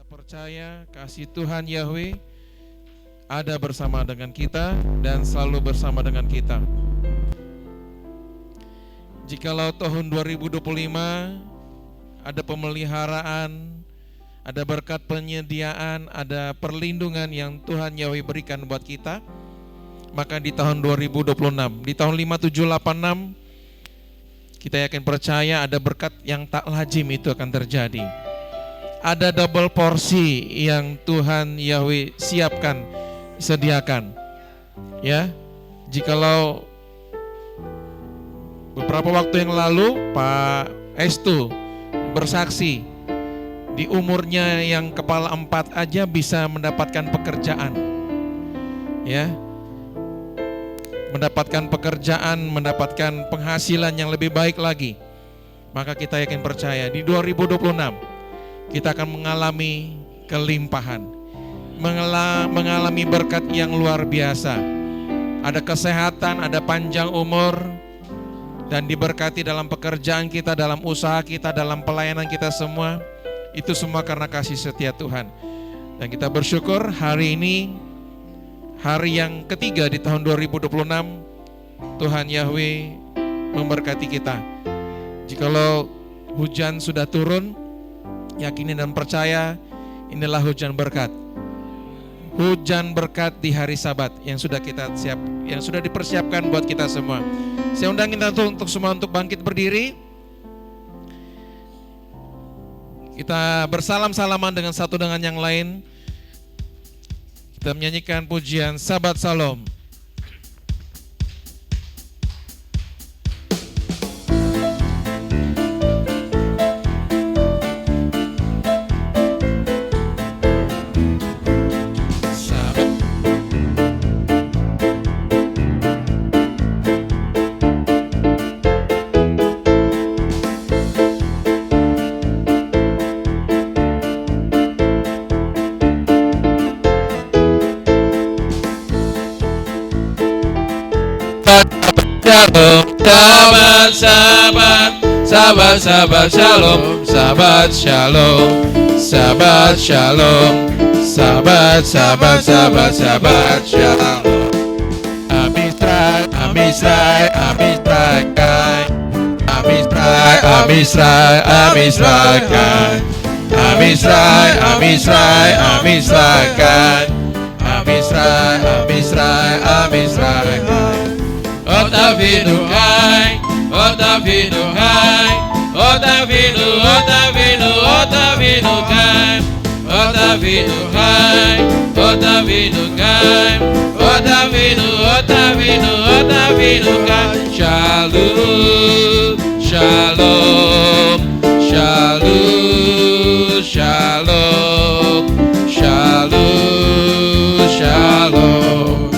Percaya kasih Tuhan Yahweh ada bersama dengan kita dan selalu bersama dengan kita. Jikalau tahun 2025 ada pemeliharaan, ada berkat penyediaan, ada perlindungan yang Tuhan Yahweh berikan buat kita, maka di tahun 2026, di tahun 5786 kita yakin percaya ada berkat yang tak lazim itu akan terjadi. Ada double porsi yang Tuhan Yahweh siapkan, sediakan. Ya, jikalau beberapa waktu yang lalu Pak Estu bersaksi di umurnya yang kepala 4 aja bisa mendapatkan pekerjaan. Ya, mendapatkan pekerjaan, mendapatkan penghasilan yang lebih baik lagi. Maka kita yakin percaya di 2026 kita akan mengalami kelimpahan, mengalami berkat yang luar biasa. Ada kesehatan, ada panjang umur, dan diberkati dalam pekerjaan kita, dalam usaha kita, dalam pelayanan kita semua. Itu semua karena kasih setia Tuhan. Dan kita bersyukur hari ini, hari yang ketiga di tahun 2026, Tuhan Yahweh memberkati kita. Jikalau hujan sudah turun, yakini dan percaya inilah hujan berkat. Hujan berkat di hari Sabat yang sudah dipersiapkan buat kita semua. Saya undang kita untuk semua untuk bangkit berdiri. Kita bersalam-salaman dengan satu dengan yang lain. Kita menyanyikan pujian Sabat Shalom. Sabat shalom, sabat shalom, sabat shalom, sabat shalom. Amisrai, Amisrai, Amisrai kai, Amisrai, Amisrai, Amisrai kai, Amisrai, Amisrai, Amisrai kai, Amisrai, Amisrai, Amisrai kai. Otavino hai, Otavino hai, Otavino, Otavino, Otavino hai, Otavino hai, Otavino hai, Otavino, Otavino, Otavino hai. Shalom, shalom, shalom, shalom, shalom, shalom.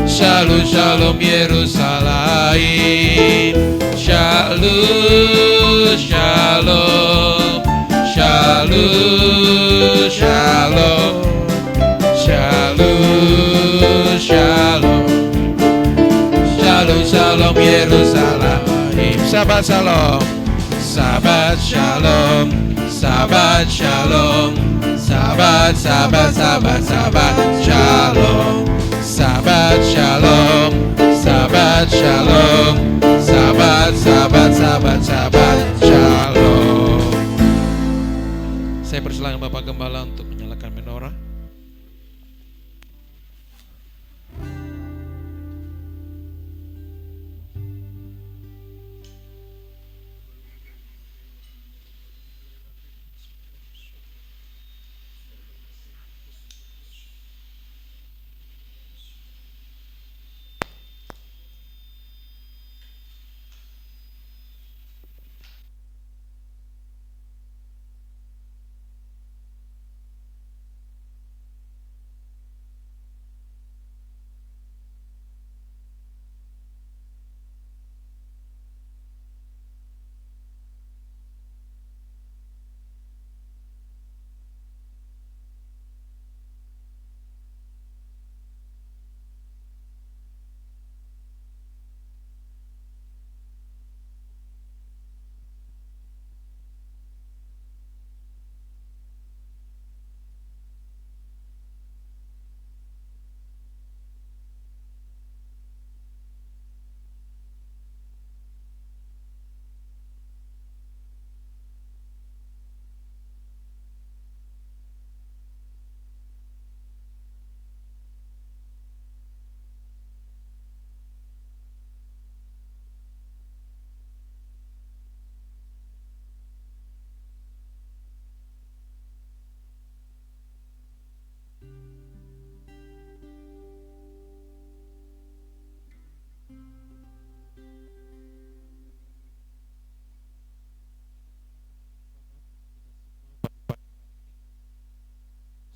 Shalom, shalom Yerusalem. Shalom, shalom, shalom, shalom, shalom, shalom. Shalom, shalom Yerusalem. Sabat shalom, sabat shalom, sabat shalom, sabat shalom, sabat shalom, sabat shalom, sabat shalom. Saya persilakan Bapak Gembala untuk menyalakan menorah.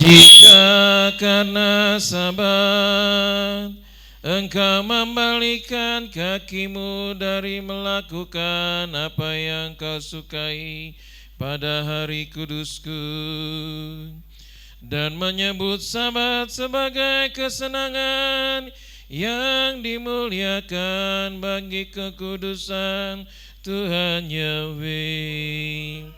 Jika karena sabar Engkau membalikan kakimu dari melakukan apa yang kau sukai pada hari kudusku, dan menyebut Sabat sebagai kesenangan yang dimuliakan bagi kekudusan Tuhan Yahweh.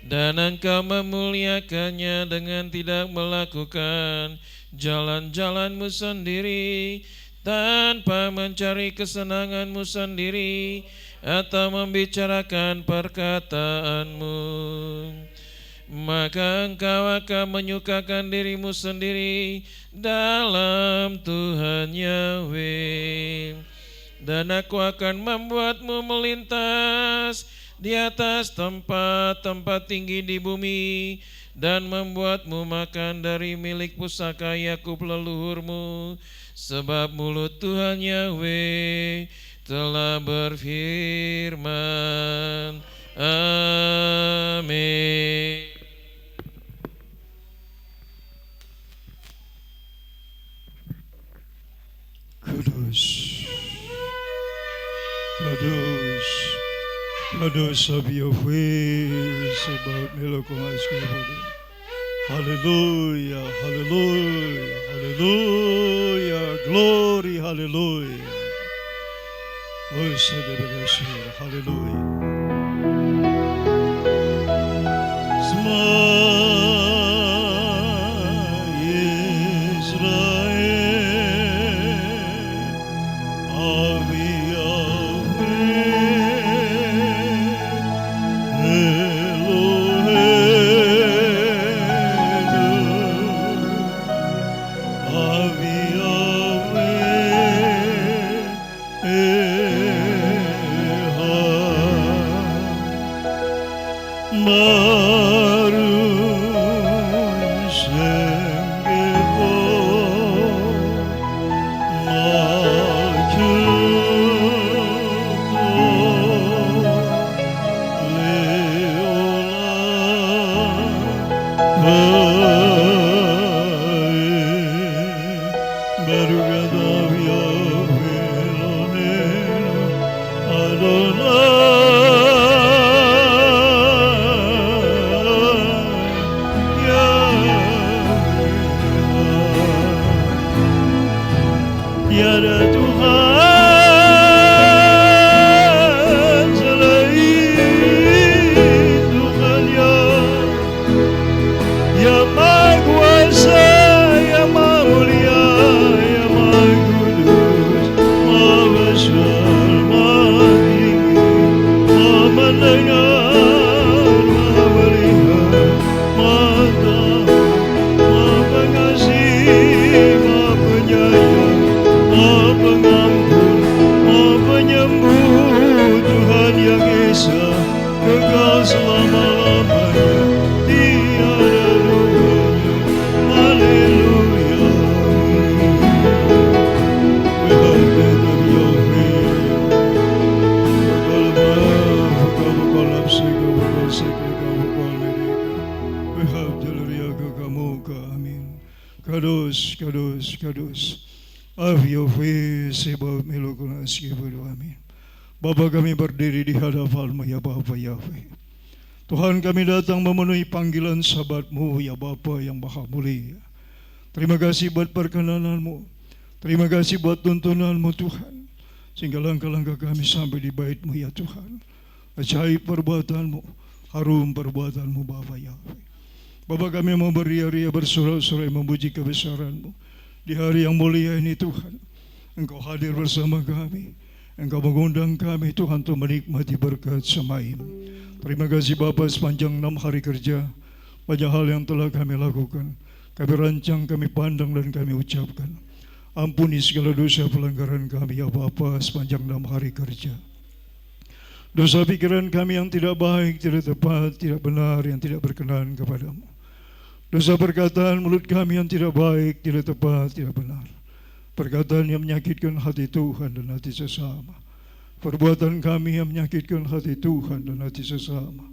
Dan engkau memuliakannya dengan tidak melakukan jalan-jalanmu sendiri, tanpa mencari kesenanganmu sendiri atau membicarakan perkataanmu. Maka engkau akan menyukakan dirimu sendiri dalam Tuhan Yahweh, dan aku akan membuatmu melintas di atas tempat-tempat tinggi di bumi, dan membuatmu makan dari milik pusaka Yakub leluhurmu, sebab mulut Tuhan Yahweh telah berfirman. Amin. Kudus, kudus, kudus of Yahweh, sebab melokong askepada. Hallelujah, hallelujah, hallelujah, glory, hallelujah. Oh, hallelujah. Bapa kami berdiri di hadapan-Mu ya Bapa Yahweh. Tuhan, kami datang memenuhi panggilan Sabat-Mu ya Bapa yang Maha Mulia. Terima kasih buat perkenanan-Mu. Terima kasih buat tuntunan-Mu Tuhan, sehingga langkah-langkah kami sampai di bait-Mu ya Tuhan. Ajaib perbuatan-Mu, harum perbuatan-Mu Bapa Yahweh. Bapa, kami mau beria-ria bersorak-sorai memuji kebesaran-Mu di hari yang mulia ini Tuhan. Engkau hadir bersama kami, Engkau mengundang kami Tuhan untuk menikmati berkat semaim. Terima kasih Bapa, sepanjang 6 hari kerja banyak hal yang telah kami lakukan, kami rancang, kami pandang dan kami ucapkan. Ampuni segala dosa pelanggaran kami ya Bapa sepanjang 6 hari kerja. Dosa pikiran kami yang tidak baik, tidak tepat, tidak benar, yang tidak berkenan kepadamu. Dosa perkataan mulut kami yang tidak baik, tidak tepat, tidak benar. Perkataan yang menyakitkan hati Tuhan dan hati sesama. Perbuatan kami yang menyakitkan hati Tuhan dan hati sesama.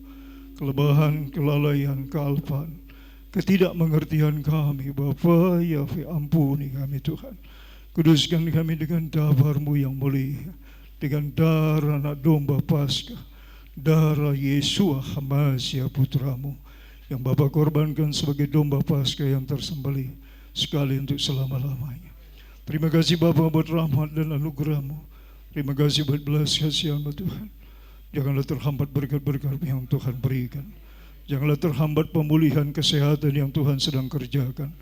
Kelebahan, kelalaian, kealpaan, ketidakmengertian kami. Bapa Yahweh, ampuni kami Tuhan. Kuduskan kami dengan dabar-Mu yang mulia, dengan darah anak domba Paskah, darah Yesua Hamasya putra-Mu, yang Bapa korbankan sebagai domba Paskah yang tersembelih sekali untuk selama-lamanya. Terima kasih Bapa buat rahmat dan anugerah-Mu. Terima kasih buat belas kasihan-Mu Tuhan. Janganlah terhambat berkat-berkat yang Tuhan berikan. Janganlah terhambat pemulihan kesehatan yang Tuhan sedang kerjakan.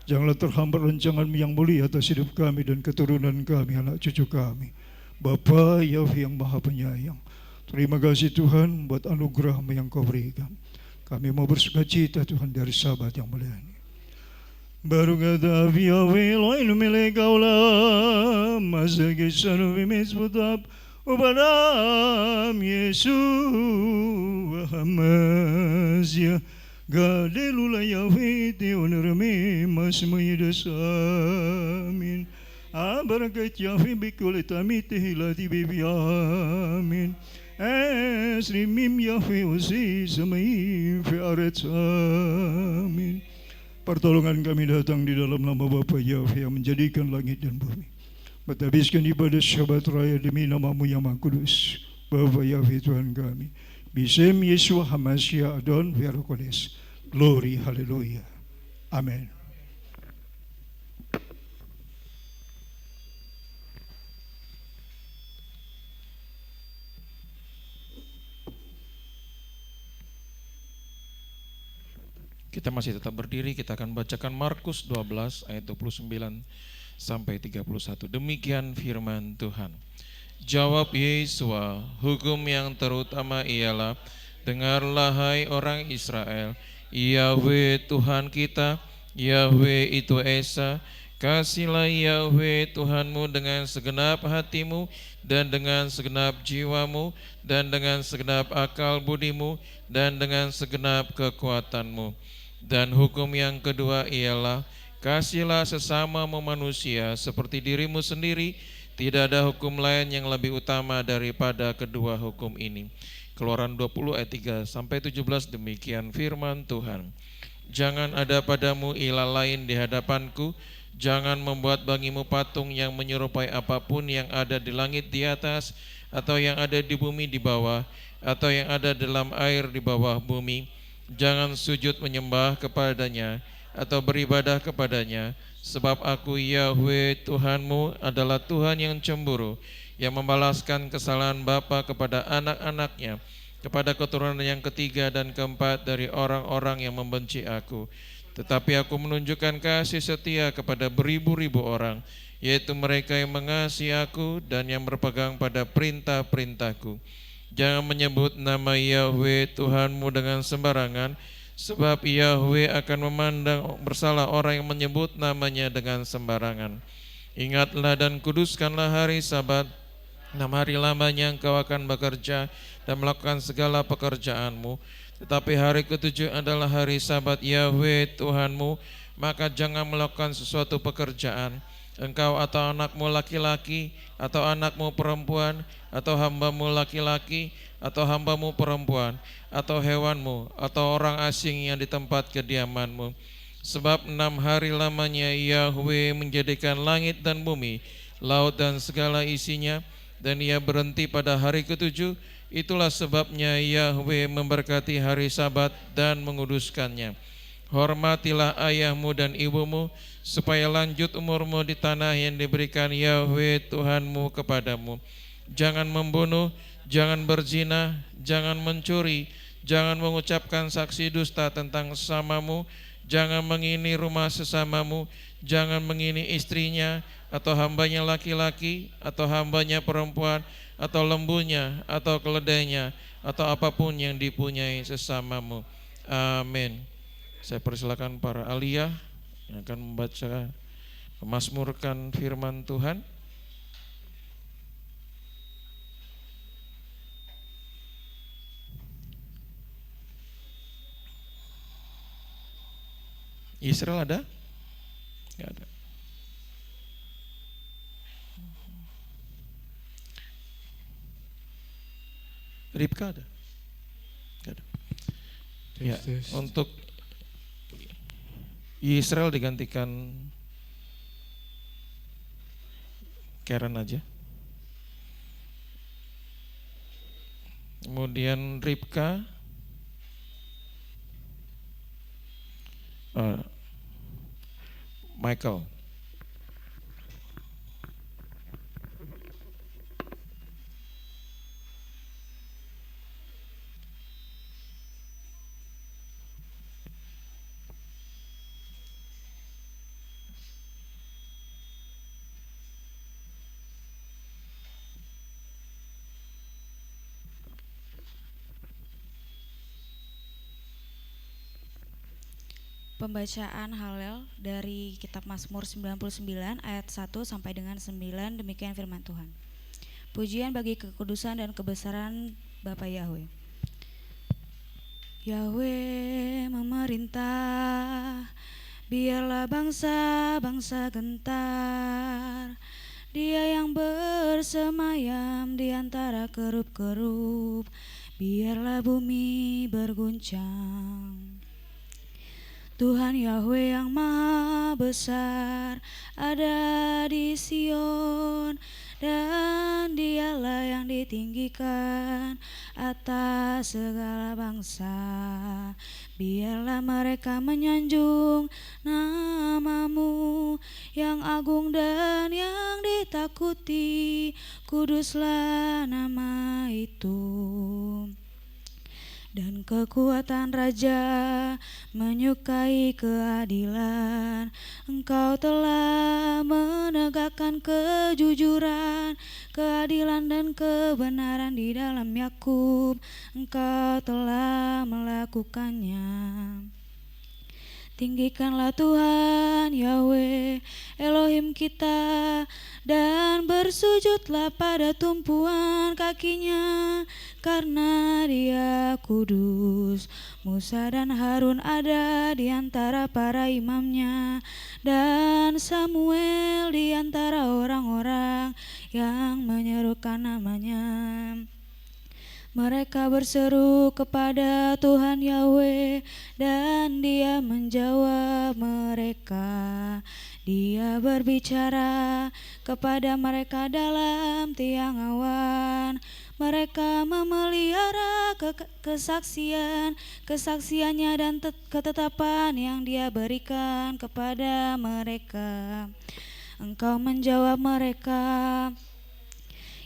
Janganlah terhambat rancangan yang mulia atas hidup kami dan keturunan kami, anak cucu kami. Bapa Yahweh yang Maha Penyayang, terima kasih Tuhan buat anugerah-Mu yang Kau berikan. Kami mau bersukacita Tuhan dari Sabat yang mulia ini. Baru kata Yahweh loinu milik Kaulah, masa kisah bimis putab upadam Yesus Hamasya. Gadelula Yahweh teonerme mas amin. Barakat Yahweh bikul tamite hilati bibi amin. Esrimim Yahweh usi samai fi'aret amin. Pertolongan kami datang di dalam nama Bapa Yahweh yang menjadikan langit dan bumi. Berhabiskan ibadah Syabat Raya demi nama-Mu yang Maha Kudus. Bapa Yahweh Tuhan kami. Bisem Yesua Hamasya Adon Verokodes. Glory, haleluya. Amin. Kita masih tetap berdiri, kita akan bacakan Markus 12 ayat 29 sampai 31. Demikian firman Tuhan. Jawab Yesua, hukum yang terutama ialah, dengarlah hai orang Israel, Yahweh Tuhan kita, Yahweh itu Esa. Kasihlah Yahweh Tuhanmu dengan segenap hatimu dan dengan segenap jiwamu dan dengan segenap akal budimu dan dengan segenap kekuatanmu. Dan hukum yang kedua ialah, kasihlah sesamamu manusia seperti dirimu sendiri. Tidak ada hukum lain yang lebih utama daripada kedua hukum ini. Keluaran 20 ayat 3 sampai 17, demikian firman Tuhan. Jangan ada padamu ilah lain di hadapanku. Jangan membuat bagimu patung yang menyerupai apapun yang ada di langit di atas, atau yang ada di bumi di bawah, atau yang ada dalam air di bawah bumi. Jangan sujud menyembah kepadanya atau beribadah kepadanya, sebab aku Yahweh Tuhanmu adalah Tuhan yang cemburu, yang membalaskan kesalahan bapa kepada anak-anaknya, kepada keturunan yang ketiga dan keempat dari orang-orang yang membenci aku. Tetapi aku menunjukkan kasih setia kepada beribu-ribu orang, yaitu mereka yang mengasihi aku dan yang berpegang pada perintah-perintahku. Jangan menyebut nama Yahweh Tuhanmu dengan sembarangan, sebab Yahweh akan memandang bersalah orang yang menyebut namanya dengan sembarangan. Ingatlah dan kuduskanlah hari Sabat, 6 hari lamanya engkau akan bekerja dan melakukan segala pekerjaanmu. Tetapi hari ketujuh adalah hari Sabat Yahweh Tuhanmu, maka jangan melakukan sesuatu pekerjaan, engkau atau anakmu laki-laki, atau anakmu perempuan, atau hambamu laki-laki, atau hambamu perempuan, atau hewanmu, atau orang asing yang di tempat kediamanmu. Sebab 6 hari lamanya Yahweh menjadikan langit dan bumi, laut dan segala isinya, dan Ia berhenti pada hari ketujuh. Itulah sebabnya Yahweh memberkati hari Sabat dan menguduskannya. Hormatilah ayahmu dan ibumu, supaya lanjut umurmu di tanah yang diberikan Yahweh Tuhanmu kepadamu. Jangan membunuh, jangan berzina, jangan mencuri, jangan mengucapkan saksi dusta tentang sesamamu, jangan mengini rumah sesamamu, jangan mengini istrinya, atau hambanya laki-laki, atau hambanya perempuan, atau lembunya, atau keledainya, atau apapun yang dipunyai sesamamu. Amin. Saya persilakan para aliyah yang akan membaca, memazmurkan firman Tuhan. Israel ada? Tidak ada. Ribka ada? Tidak ada. Ya, untuk Israel digantikan Karen aja. Kemudian Ribka, Michael. Pembacaan Hallel dari kitab Mazmur 99 ayat 1 sampai dengan 9, demikian firman Tuhan. Pujian bagi kekudusan dan kebesaran Bapa Yahweh. Yahweh memerintah, biarlah bangsa-bangsa gentar. Dia yang bersemayam di antara kerup-kerup, biarlah bumi berguncang. Tuhan Yahweh yang maha besar ada di Sion, dan dialah yang ditinggikan atas segala bangsa. Biarlah mereka menyanjung namamu yang agung dan yang ditakuti, kuduslah nama itu. Dan kekuatan raja menyukai keadilan. Engkau telah menegakkan kejujuran, keadilan dan kebenaran di dalam Yakub. Engkau telah melakukannya. Tinggikanlah Tuhan Yahweh Elohim kita, dan bersujudlah pada tumpuan kakinya, karena Dia kudus. Musa dan Harun ada di antara para imamnya, dan Samuel di antara orang-orang yang menyerukan namanya. Mereka berseru kepada Tuhan Yahweh, dan Dia menjawab mereka. Dia berbicara kepada mereka dalam tiang awan. Mereka memelihara kesaksiannya dan ketetapan yang Dia berikan kepada mereka. Engkau menjawab mereka,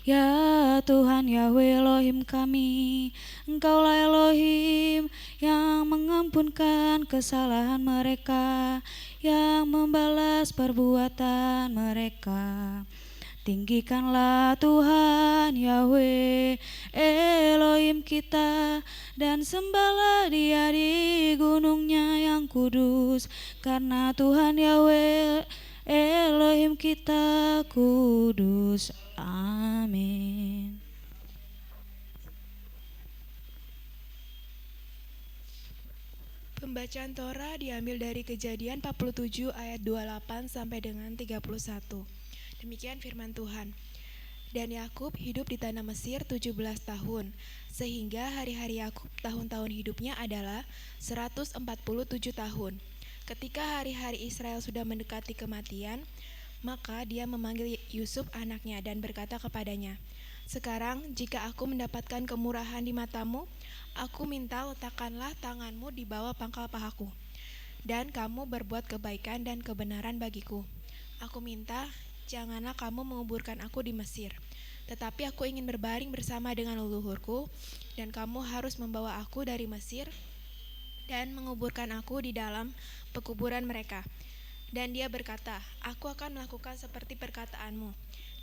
ya Tuhan Yahweh Elohim kami, Engkaulah Elohim yang mengampunkan kesalahan mereka, yang membalas perbuatan mereka. Tinggikanlah Tuhan Yahweh Elohim kita, dan sembahlah Dia di gunungnya yang kudus, karena Tuhan Yahweh Elohim kita kudus. Amin. Pembacaan Torah diambil dari Kejadian 47 ayat 28 sampai dengan 31. Demikian firman Tuhan. Dan Yakub hidup di tanah Mesir 17 tahun, sehingga hari-hari Yakub tahun-tahun hidupnya adalah 147 tahun. Ketika hari-hari Israel sudah mendekati kematian, maka dia memanggil Yusuf anaknya dan berkata kepadanya, sekarang jika aku mendapatkan kemurahan di matamu, aku minta letakkanlah tanganmu di bawah pangkal pahaku, dan kamu berbuat kebaikan dan kebenaran bagiku. Aku minta, janganlah kamu menguburkan aku di Mesir, tetapi aku ingin berbaring bersama dengan leluhurku, dan kamu harus membawa aku dari Mesir dan menguburkan aku di dalam pekuburan mereka. Dan dia berkata, aku akan melakukan seperti perkataanmu.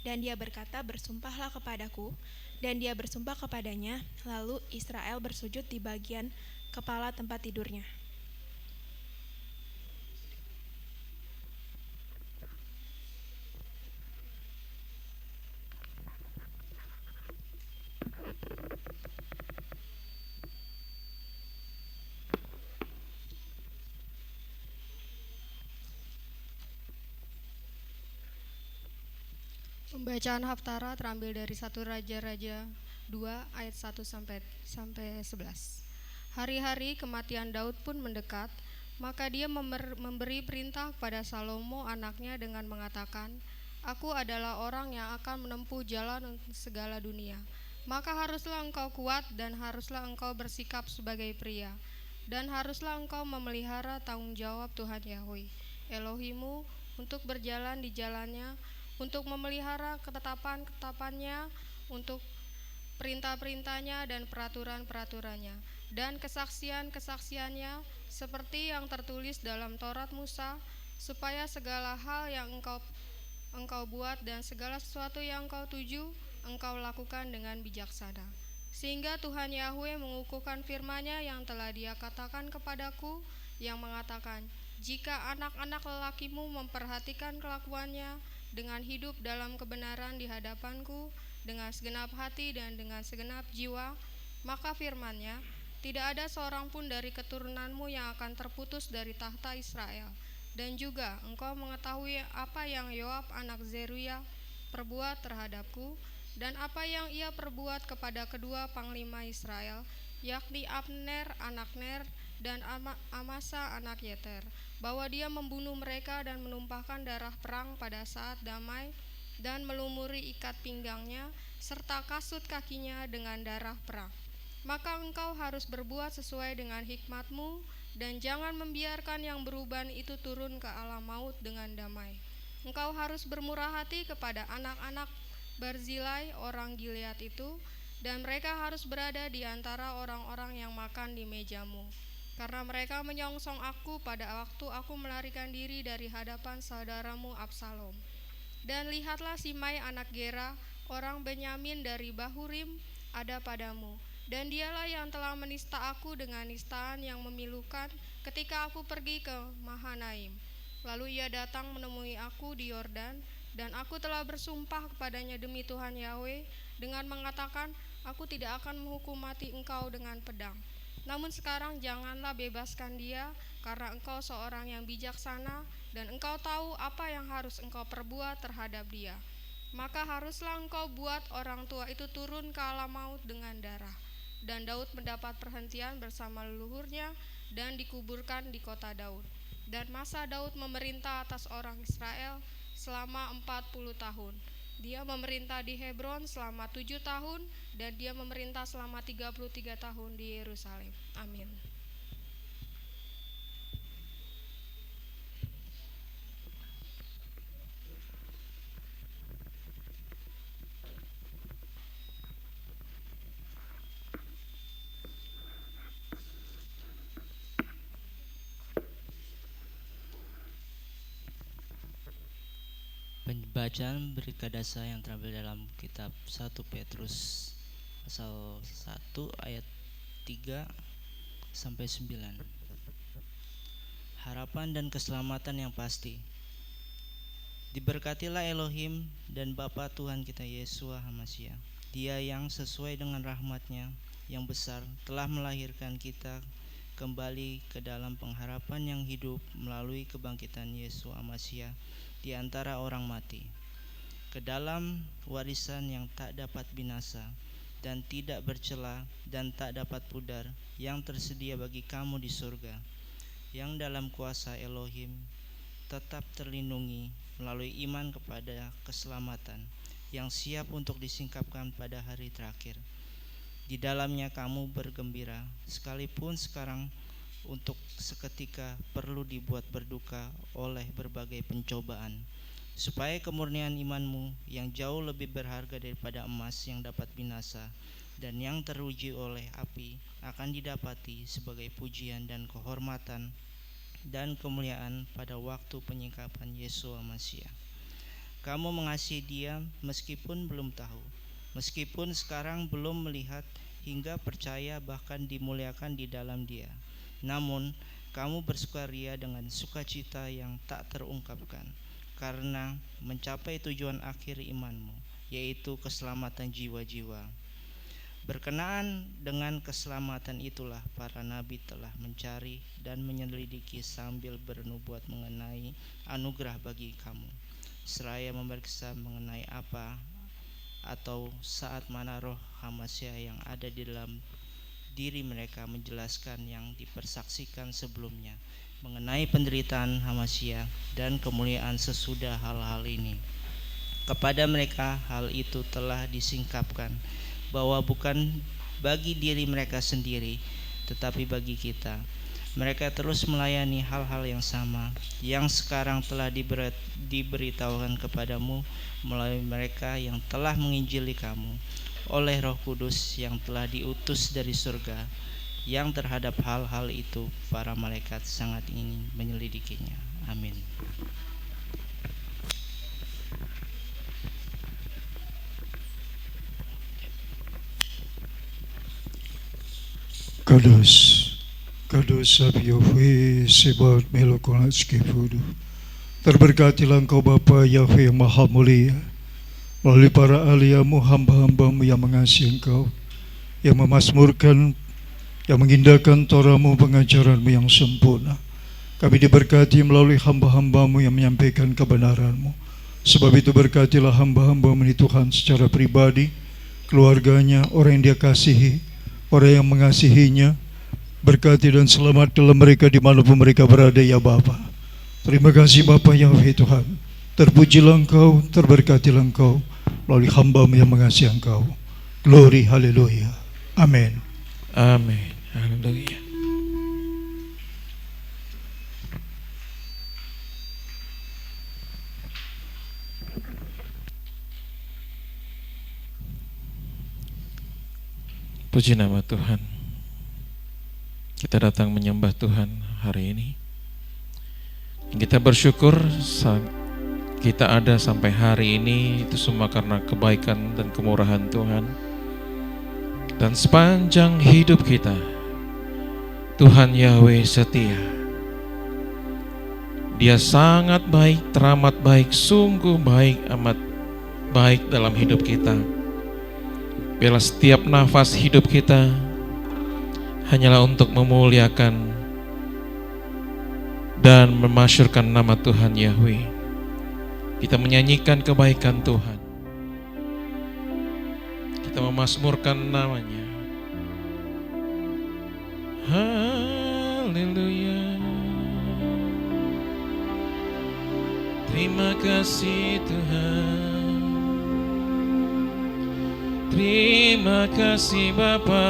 Dan dia berkata, bersumpahlah kepadaku. Dan dia bersumpah kepadanya, lalu Israel bersujud di bagian kepala tempat tidurnya. Pembacaan Haftarah terambil dari 1 Raja-Raja 2 ayat 1 sampai 11. Hari-hari kematian Daud pun mendekat, Maka dia memberi perintah kepada Salomo anaknya dengan mengatakan, "Aku adalah orang yang akan menempuh jalan untuk segala dunia. Maka haruslah engkau kuat dan haruslah engkau bersikap sebagai pria. Dan haruslah engkau memelihara tanggung jawab Tuhan Yahweh, Elohimu, untuk berjalan di jalannya, untuk memelihara ketetapan-ketetapannya, untuk perintah-perintahnya dan peraturan-peraturannya, dan kesaksian-kesaksiannya, seperti yang tertulis dalam Taurat Musa, supaya segala hal yang engkau buat dan segala sesuatu yang engkau tuju, engkau lakukan dengan bijaksana. Sehingga Tuhan Yahweh mengukuhkan firman-Nya yang telah Dia katakan kepadaku, yang mengatakan, jika anak-anak lelakimu memperhatikan kelakuannya dengan hidup dalam kebenaran di hadapanku, dengan segenap hati dan dengan segenap jiwa, maka firman-Nya, tidak ada seorang pun dari keturunanmu yang akan terputus dari tahta Israel. Dan juga engkau mengetahui apa yang Yoab anak Zeruya perbuat terhadapku, dan apa yang ia perbuat kepada kedua panglima Israel, yakni Abner anak Ner dan Amasa anak Yeter, bahwa dia membunuh mereka dan menumpahkan darah perang pada saat damai, dan melumuri ikat pinggangnya serta kasut kakinya dengan darah perang. Maka engkau harus berbuat sesuai dengan hikmatmu, dan jangan membiarkan yang beruban itu turun ke alam maut dengan damai. Engkau harus bermurah hati kepada anak-anak Barzilai orang Gilead itu, dan mereka harus berada di antara orang-orang yang makan di mejamu, karena mereka menyongsong aku pada waktu aku melarikan diri dari hadapan saudaramu Absalom. Dan lihatlah Simei anak Gera, orang Benyamin dari Bahurim, ada padamu, dan dialah yang telah menista aku dengan nistaan yang memilukan ketika aku pergi ke Mahanaim. Lalu ia datang menemui aku di Yordan, dan aku telah bersumpah kepadanya demi Tuhan Yahweh dengan mengatakan, aku tidak akan menghukum mati engkau dengan pedang. Namun sekarang janganlah bebaskan dia, karena engkau seorang yang bijaksana, dan engkau tahu apa yang harus engkau perbuat terhadap dia. Maka haruslah engkau buat orang tua itu turun ke alam maut dengan darah. Dan Daud mendapat perhentian bersama leluhurnya dan dikuburkan di kota Daud. Dan masa Daud memerintah atas orang Israel selama 40 tahun. Dia memerintah di Hebron selama 7 tahun, dan dia memerintah selama 33 tahun di Yerusalem. Amin. Pembacaan berkat dasar yang terambil dalam kitab 1 Petrus pasal 1 ayat 3 sampai 9. Harapan dan keselamatan yang pasti. Diberkatilah Elohim dan Bapa Tuhan kita Yesua HaMashiach. Dia yang sesuai dengan rahmat-Nya yang besar telah melahirkan kita kembali ke dalam pengharapan yang hidup melalui kebangkitan Yesua HaMashiach di antara orang mati, ke dalam warisan yang tak dapat binasa dan tidak bercela dan tak dapat pudar, yang tersedia bagi kamu di surga, yang dalam kuasa Elohim tetap terlindungi melalui iman kepada keselamatan yang siap untuk disingkapkan pada hari terakhir. Di dalamnya kamu bergembira, sekalipun sekarang untuk seketika perlu dibuat berduka oleh berbagai pencobaan, supaya kemurnian imanmu yang jauh lebih berharga daripada emas yang dapat binasa dan yang teruji oleh api akan didapati sebagai pujian dan kehormatan dan kemuliaan pada waktu penyingkapan Yesua Mashiach. Kamu mengasihi Dia meskipun belum tahu, meskipun sekarang belum melihat hingga percaya bahkan dimuliakan di dalam Dia. Namun kamu bersukaria dengan sukacita yang tak terungkapkan, karena mencapai tujuan akhir imanmu, yaitu keselamatan jiwa-jiwa. Berkenaan dengan keselamatan itulah para nabi telah mencari dan menyelidiki sambil bernubuat mengenai anugerah bagi kamu, seraya memeriksa mengenai apa atau saat mana roh Hamasya yang ada di dalam diri mereka menjelaskan yang dipersaksikan sebelumnya, mengenai penderitaan Hamasiah dan kemuliaan sesudah hal-hal ini. Kepada mereka hal itu telah disingkapkan, bahwa bukan bagi diri mereka sendiri, tetapi bagi kita. Mereka terus melayani hal-hal yang sama, yang sekarang telah diberitahukan kepadamu melalui mereka yang telah menginjili kamu, oleh Roh Kudus yang telah diutus dari surga, yang terhadap hal-hal itu para malaikat sangat ingin menyelidikinya. Amin. Kudus, Kudus Yahweh Sebaot Melokon Skifudu. Terberkatilah Engkau Bapa Yahweh yang Maha Mulia, melalui para ahliamu, hamba-hambamu yang mengasihi Engkau, yang memasmurkan, yang mengindahkan Torah-Mu, pengajaran-Mu yang sempurna. Kami diberkati melalui hamba-hambamu yang menyampaikan kebenaran-Mu. Sebab itu berkatilah hamba-hambamu ini Tuhan secara pribadi, keluarganya, orang yang Dia kasihi, orang yang mengasihinya. Berkati dan selamatkanlah mereka dimanapun mereka berada ya Bapa. Terima kasih Bapa Yahweh Tuhan. Terpujilah Engkau, terberkatilah Engkau melalui hamba-Mu yang mengasihi Engkau. Glory, haleluya. Amin. Amin. Haleluya. Puji nama Tuhan. Kita datang menyembah Tuhan hari ini. Kita bersyukur saat kita ada sampai hari ini, itu semua karena kebaikan dan kemurahan Tuhan. Dan sepanjang hidup kita, Tuhan Yahweh setia. Dia sangat baik, teramat baik, sungguh baik, amat baik dalam hidup kita. Bila setiap nafas hidup kita hanyalah untuk memuliakan dan memasyurkan nama Tuhan Yahweh. Kita menyanyikan kebaikan Tuhan, kita memasmurkan namanya. Haleluya. Terima kasih Tuhan. Terima kasih Bapa.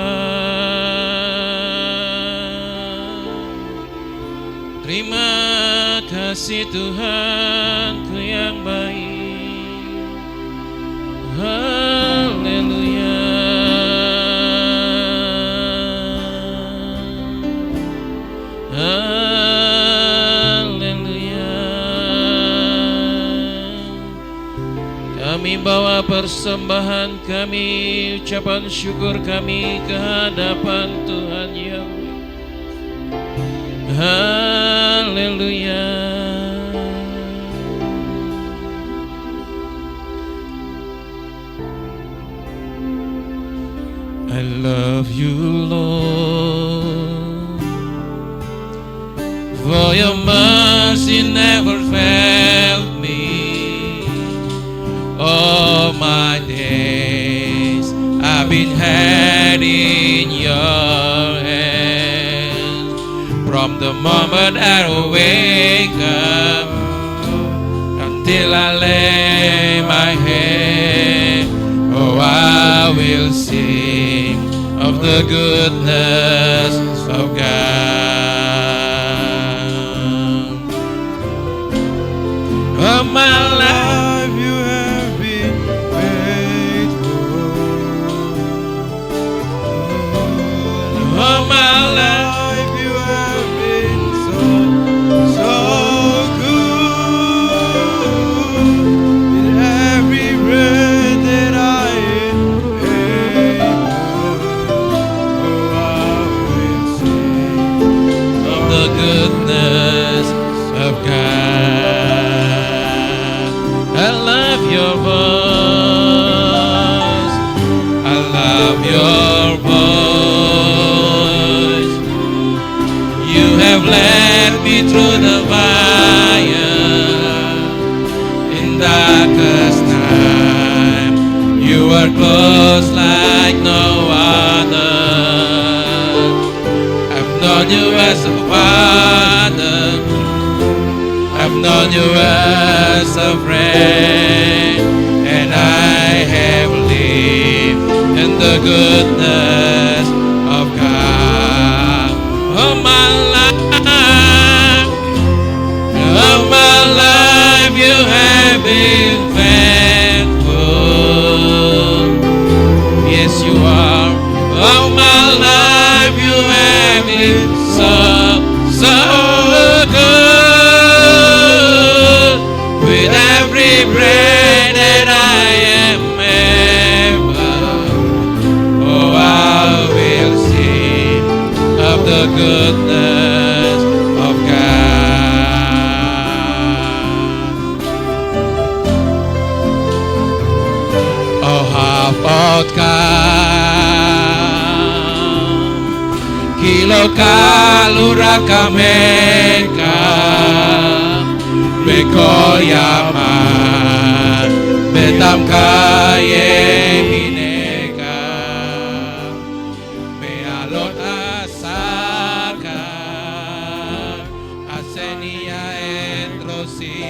Terima kasih Tuhanku yang baik. Haleluya. Haleluya. Kami bawa persembahan kami, ucapan syukur kami ke hadapan Tuhan Yahweh. Haleluya. I love you, Lord, for your mercy never failed me. All my days I've been had in your hands. From the moment I wake up until I lay my head, oh, I will sing of the goodness of God. All my life you have been faithful. All my life you have been so good. With every breath that I am, oh, I will sing of the goodness of God. I love your voice. I love your voice. You have led me through the fire in darkest time. You are close like no other. I've known you as a father. known you as a friend, and I have lived in the goodness of God. All my life you have been faithful. Yes, you are. All my life you have been so good. With every breath that I am able, oh, I will sing of the goodness of God. Oh, hapotkan kilo kalura kameka bekoyaman betam kaye hineka bealot asaka asenia entrosi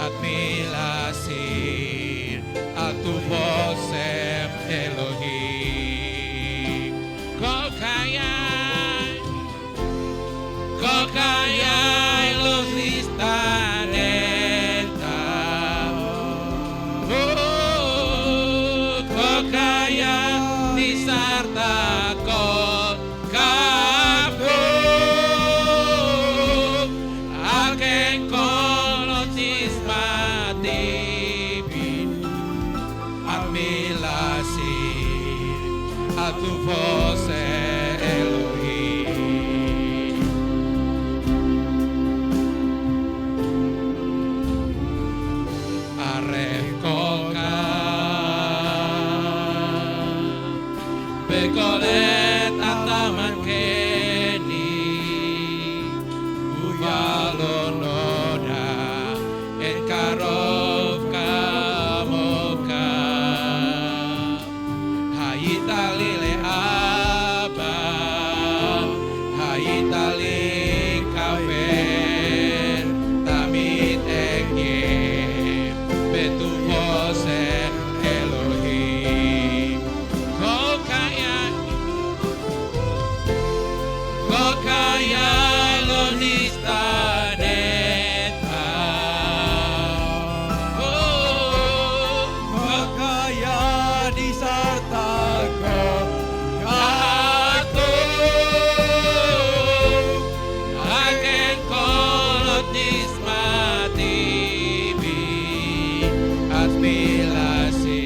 admilasir atu posem Elohim. Kau kaya los listaneta. Oh, kau kaya di sarta kau kapu. Aken kolotis mati bin admilasi atu vose Elohim. Aref koka bekolet ataman keni ubalon noda enkarov kamoka hayitalile aba hayitali kafen tamit engye betu vose Elohim. Kau kaya lo nistaneta. Oh, kau kaya di sarta kau katu. Aken kolot nismati bi admilasi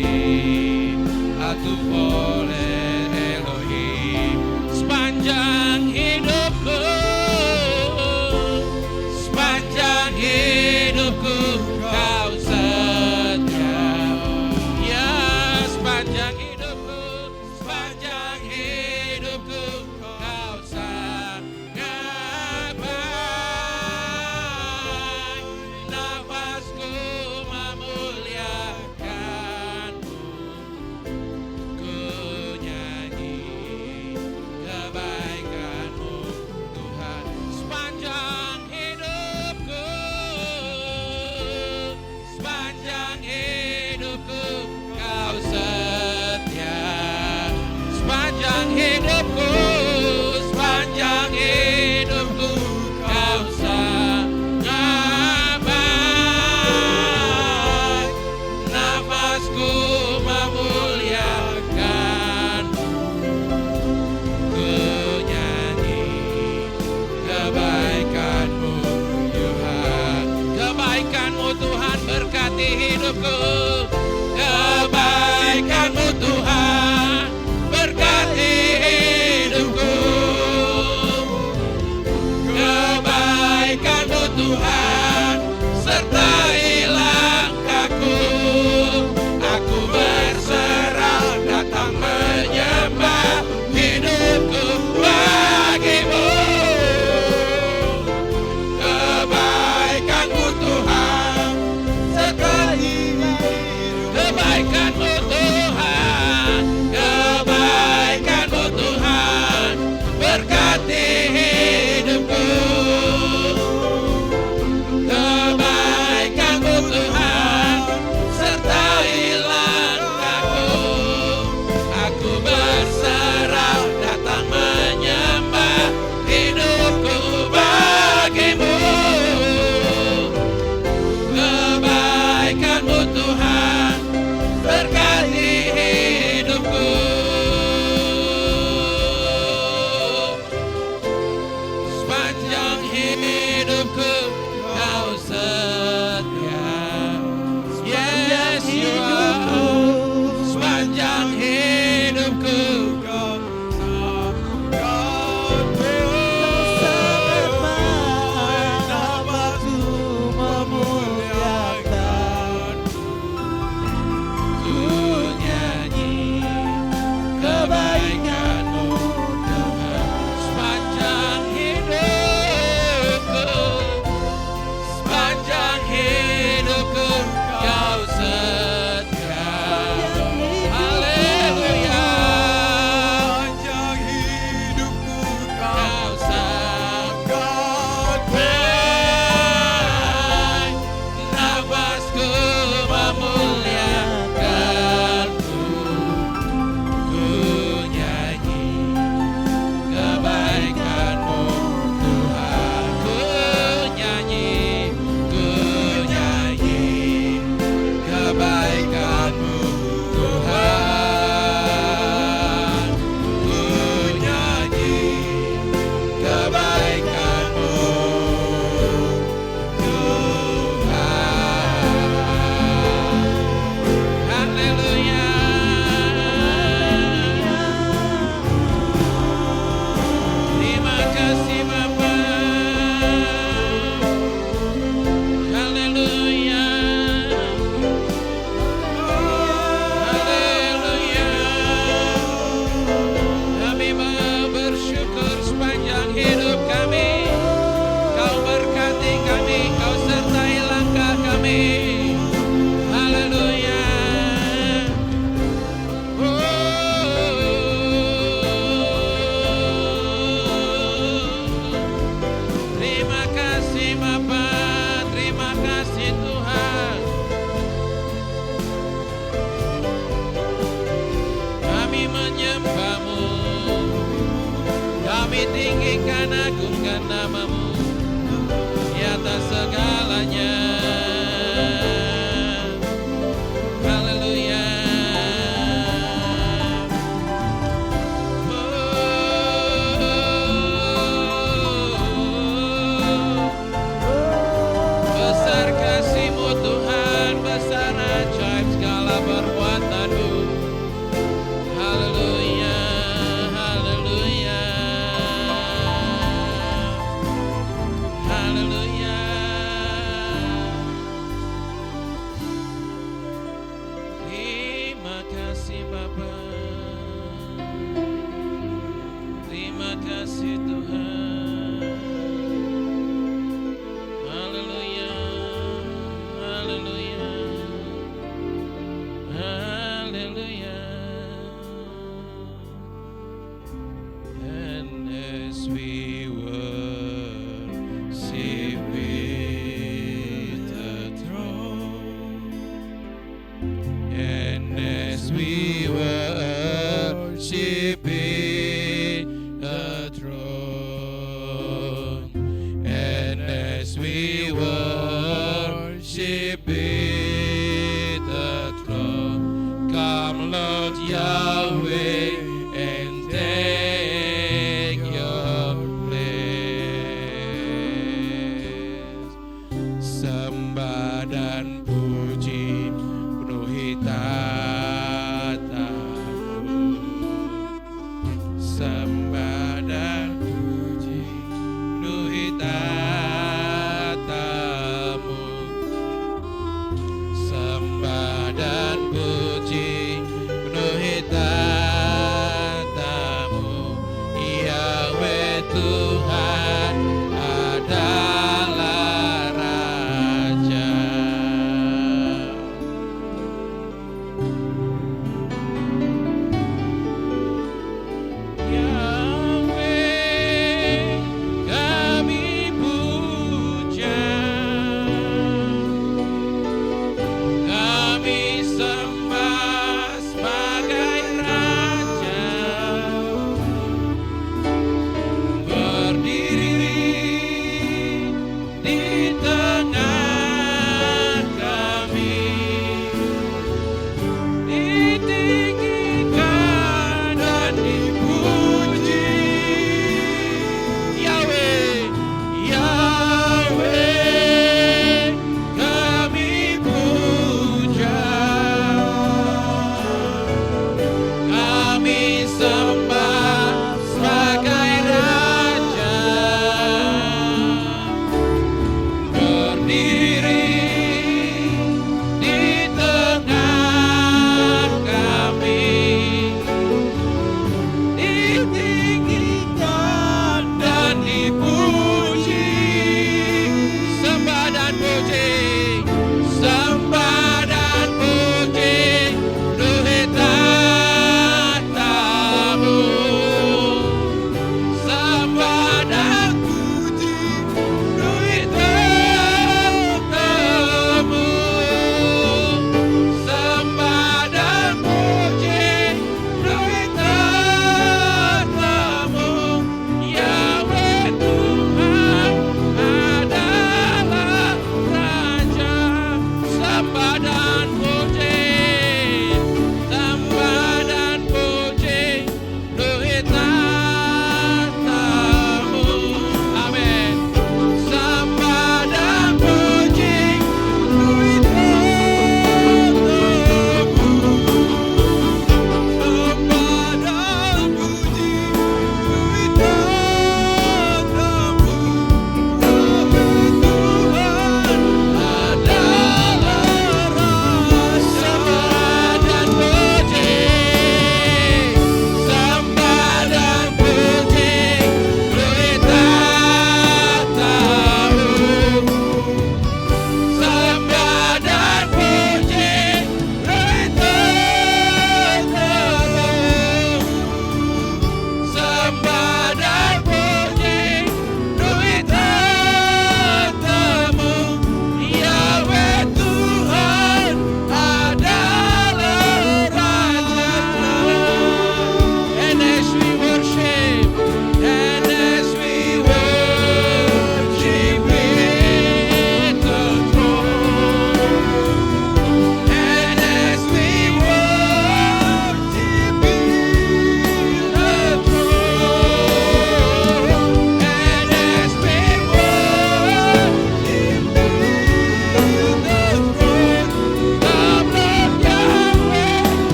atu boleh Elohim. Sepanjang hidupku kau setia. Ya, sepanjang hidupku kau sangat baik. Nafasku memuliakanmu, ku tinggikan, agungkan namamu di atas segalanya. Haleluya. Besar kasih-Mu Tuhan, besar ajaib segala perbuatan-Mu. Haleluya, haleluya, haleluya. Terima kasih Bapa, terima kasih Tuhan. Haleluya, haleluya, haleluya. And as we worship with the throne, and as we worship with the throne,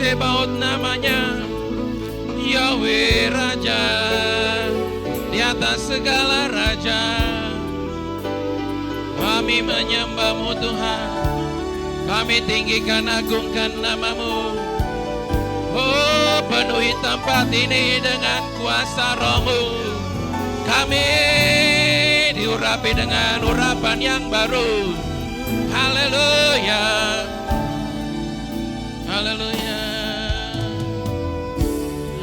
Sebaot namanya, Yahweh Raja, di atas segala raja. Kami menyembah-Mu Tuhan, kami tinggikan agungkan nama-Mu. Oh, penuhi tempat ini dengan kuasa Roh-Mu. Kami diurapi dengan urapan yang baru. Haleluya, haleluya,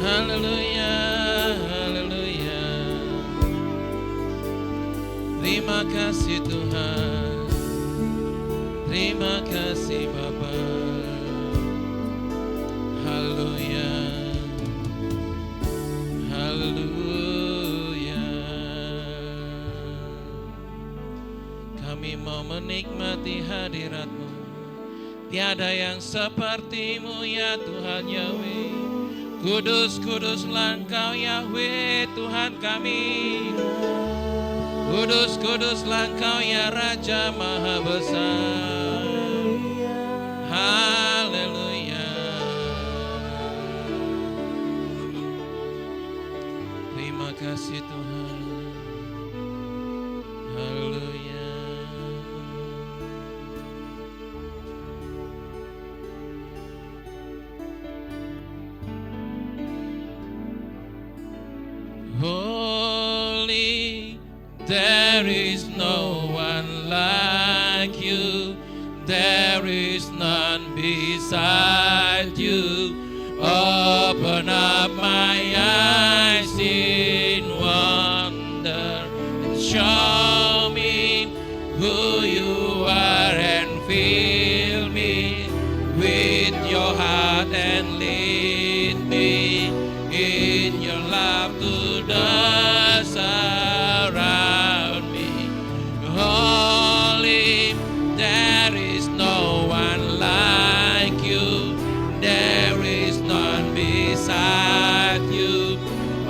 haleluya, haleluya. Terima kasih Tuhan, terima kasih Bapa. Haleluya, haleluya. Kami mau menikmati hadirat-Mu. Tiada yang seperti-Mu ya Tuhan Yahweh. Kudus, kuduslah Engkau Yahweh Tuhan kami. Kudus, kuduslah Engkau ya Raja Maha Besar. Haleluya. Terima kasih Tuhan. Haleluya. Holy, there is no one like you. There is none beside you. Open up my eyes in wonder and show me who you are and fill me with your heart and lead me in your love to dance around me. Holy, there is no one like you. There is none beside you.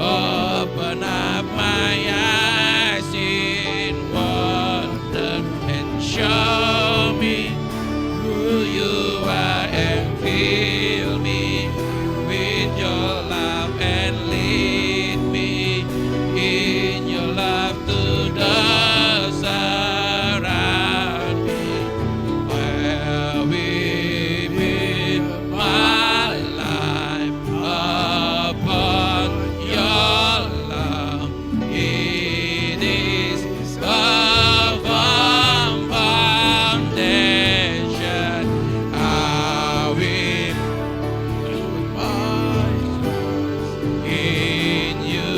Open up my eyes in wonder and show me who you are and fill me with your love and lead me in your love to dance around me. Where we build my life upon your love. It is a firm foundation. I will put my trust in you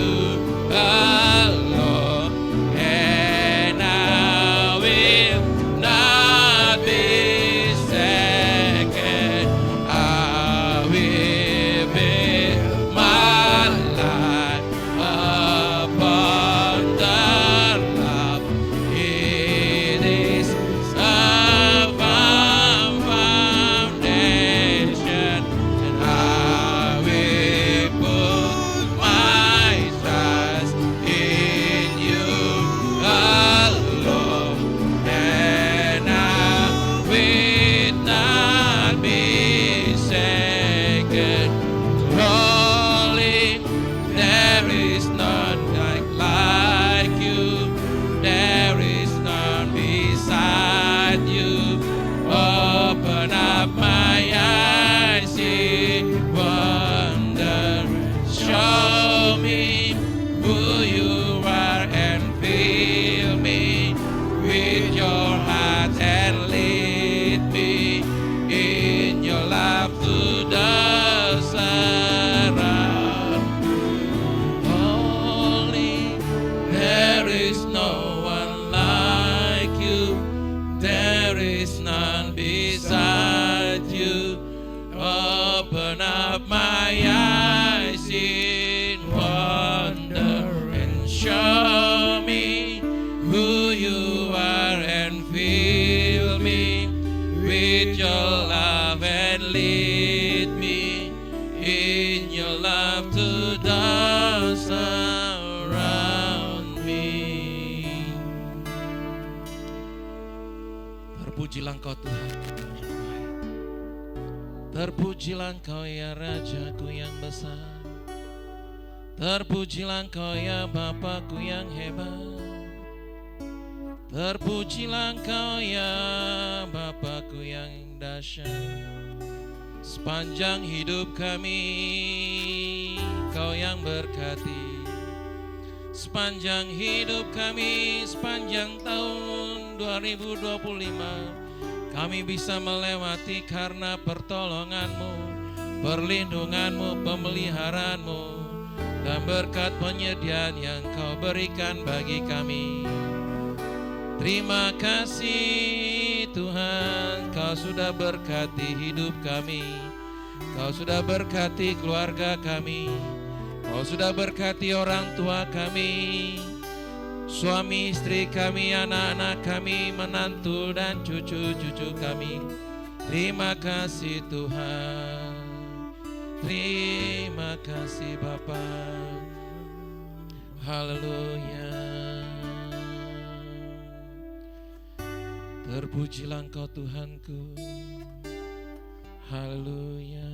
alone, and I will not be second. I will build my life upon the love. It is a firm foundation, and I will put my trust in you alone, and I will not be second. Holy, there is none like you. There is none beside you. Open up my eyes in wonder. Show me who you are and fill me with your heart and lead me in your love to dance around. Holy, there is no one like you. There is none beside you. Open up my eyes in wonder and show me who you are and fill me with your love and lead me in your love to dance around me. Terpujilah Engkau Tuhan. Terpujilah Engkau ya Rajaku yang besar, terpujilah Engkau ya Bapakku yang hebat, terpujilah Engkau ya Bapakku yang dahsyat. Sepanjang hidup kami Kau yang berkati, sepanjang hidup kami, sepanjang tahun 2025 kami bisa melewati karena pertolongan-Mu, perlindungan-Mu, pemeliharaanmu, dan berkat penyediaan yang Kau berikan bagi kami. Terima kasih Tuhan, Kau sudah berkati hidup kami, Kau sudah berkati keluarga kami, Kau sudah berkati orang tua kami, suami istri kami, anak-anak kami, menantu dan cucu-cucu kami. Terima kasih Tuhan, terima kasih Bapa. Haleluya. Terpujilah Engkau Tuhanku. Haleluya.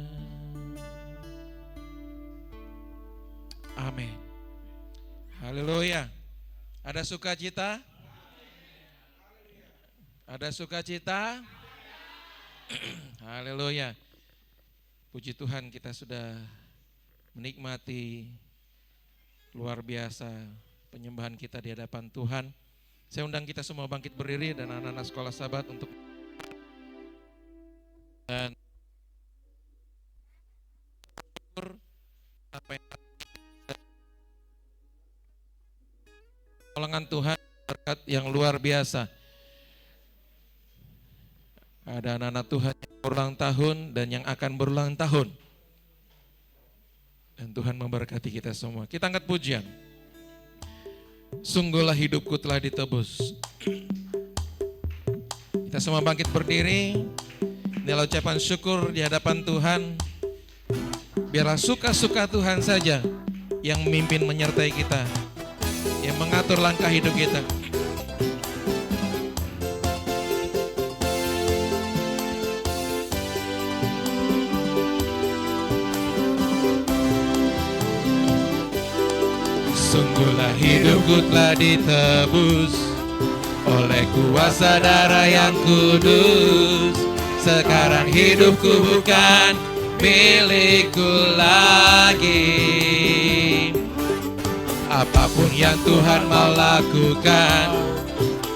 Amin. Haleluya. Ada sukacita? Ada sukacita? Haleluya. Puji Tuhan, kita sudah menikmati luar biasa penyembahan kita di hadapan Tuhan. Saya undang kita semua bangkit berdiri dan anak-anak sekolah Sabat untuk dan apa yang pertolongan Tuhan, berkat yang luar biasa. Ada anak-anak Tuhan yang berulang tahun dan yang akan berulang tahun. Dan Tuhan memberkati kita semua. Kita angkat pujian. Sungguhlah hidupku telah ditebus. Kita semua bangkit berdiri. Inilah ucapan syukur di hadapan Tuhan. Biarlah suka-suka Tuhan saja yang memimpin menyertai kita, yang mengatur langkah hidup kita. Sungguhlah hidupku telah ditebus oleh kuasa darah yang kudus. Sekarang hidupku bukan milikku lagi. Apapun yang Tuhan mau lakukan,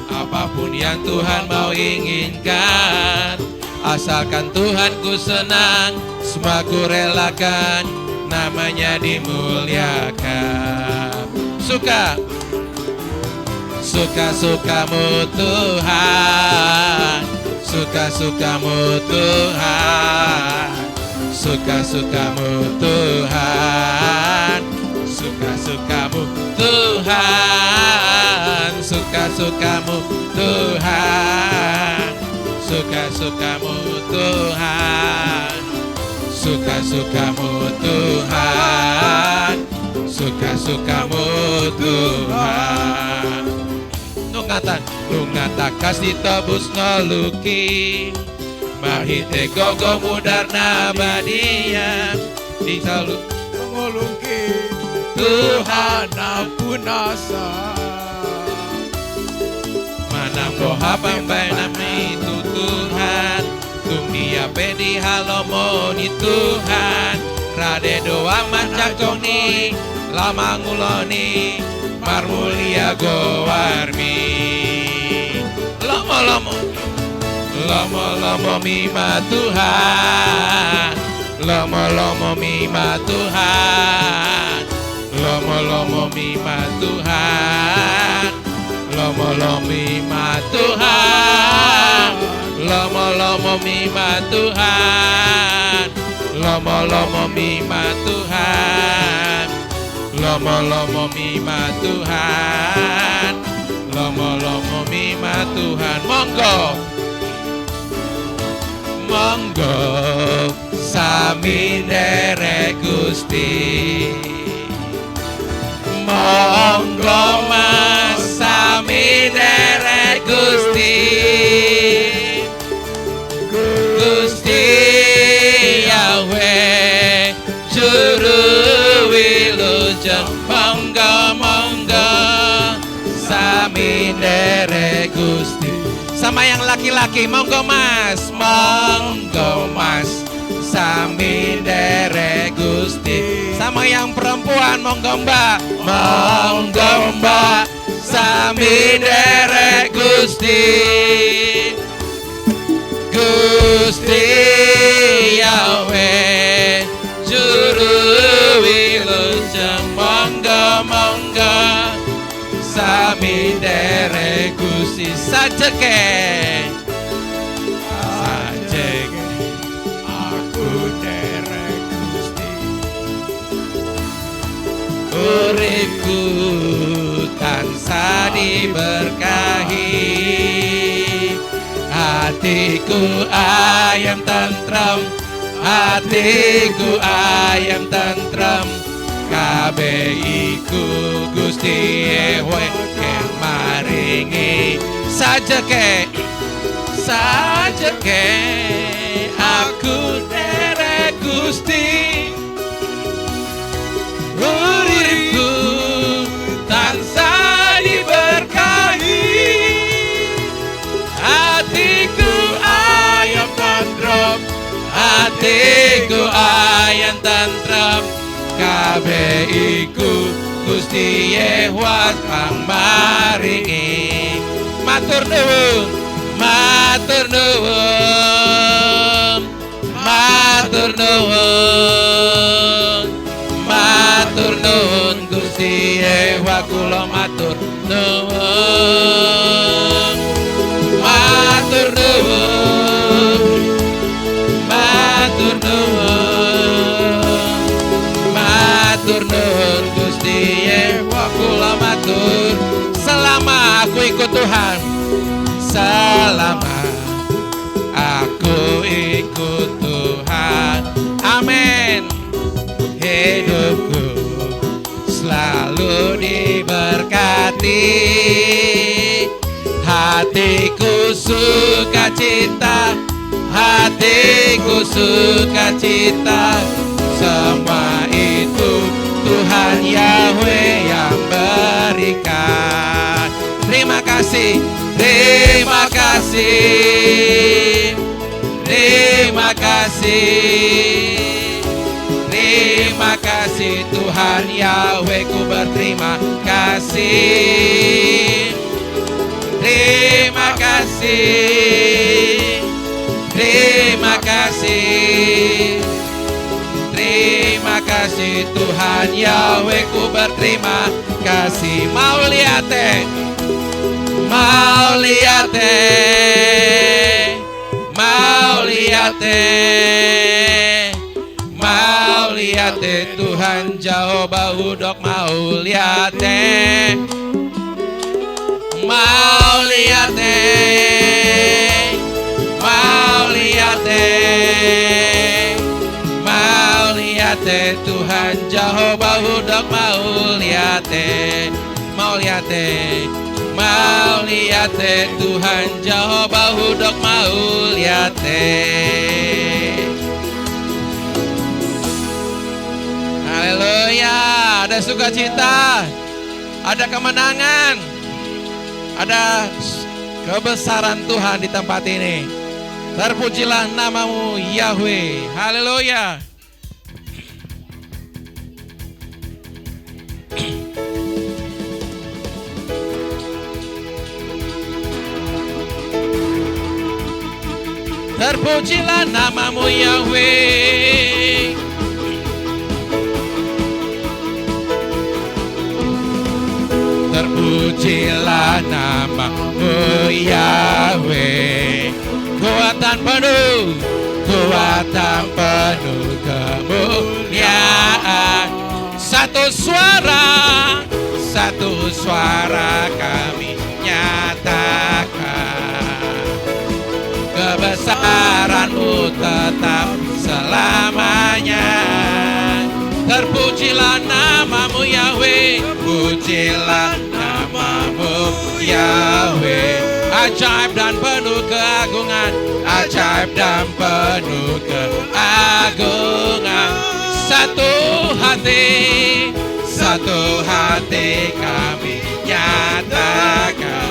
apapun yang Tuhan mau inginkan, asalkan Tuhanku senang, semua ku relakan, namanya dimuliakan. Suka-sukamu Tuhan, suka-sukamu Tuhan, suka-sukamu Tuhan, suka-sukamu Tuhan, suka-sukamu Tuhan, suka-sukamu Tuhan, suka-sukamu Tuhan, suka-sukamu Tuhan. Nungata kasih tebus noluki, mahite gogo mudar nabadia, ditalu Mengulungki Tuhan apunasa. manang boha pambay nami itu Tuhan, dunia pedi halomoni Tuhan, rade doa macakoni, lama nguloni, marmulia gowarmi. Lomo mima Tuhan, lomo mima Tuhan, lomo mima Tuhan, lomo mima Tuhan, lomo mima Tuhan, lomo mima Tuhan, lomo mima Tuhan, lomo mima Tuhan. Monggo sami nderek Gusti, monggo mas sami nderek Gusti, Gusti monggo sami derek Gusti. Sama yang laki-laki, monggo mas sami derek Gusti. Sama yang perempuan, monggo mbak sami derek Gusti. Gusti Yahweh juru wilujeng, monggo sami derek Gusti. Sajeke aku derek Gusti. Uripku tansah diberkahi, hatiku ayam tentrem, hatiku ayam tentrem. Kabeh iku Gusti Yahweh maringi. Sajeke aku derek Gusti. Uripku tansah diberkahi, hatiku ayam tentrem, hatiku ayam tentrem. Kabeh iku Gusti Yahweh kang maringi. Matur nuwun, matur nuwun, matur nuwun, matur nuwun Gusti Yahweh kula matur nuwun, matur nuwun, matur nuwun, matur nuwun Gusti Yahweh kula matur. Selama aku ikut Tuhan, selama aku ikut Tuhan, amin. Hidupku selalu diberkati, hatiku sukacita, hatiku sukacita. Semua itu Tuhan Yahweh yang berikan. Terima kasih, terima kasih, terima kasih, terima kasih Tuhan Yahweh, ku berterima kasih. Terima kasih, terima kasih, terima kasih Tuhan Yahweh, ku berterima kasih. Mau lihat mau lihat mau lihat mau lihat Tuhan Jehovah Hudok, mau lihat mau lihat mau lihat mau lihat Tuhan Jehovah Hudok, mau lihat mau lihat mau lihat Tuhan Jehovah Hudok, mau lihat. Haleluya, ada sukacita, ada kemenangan, ada kebesaran Tuhan di tempat ini. Terpujilah namamu Yahweh. Haleluya. Terpujilah namamu Yahweh. Terpujilah namamu Yahweh. Kuatan penuh kemuliaan. Satu suara kami nyatakan, kebesaran-Mu tetap selamanya. Terpujilah namamu Yahweh, pujilah namamu Yahweh. Ajaib dan penuh keagungan, ajaib dan penuh keagungan. Satu hati, satu hati kami nyatakan,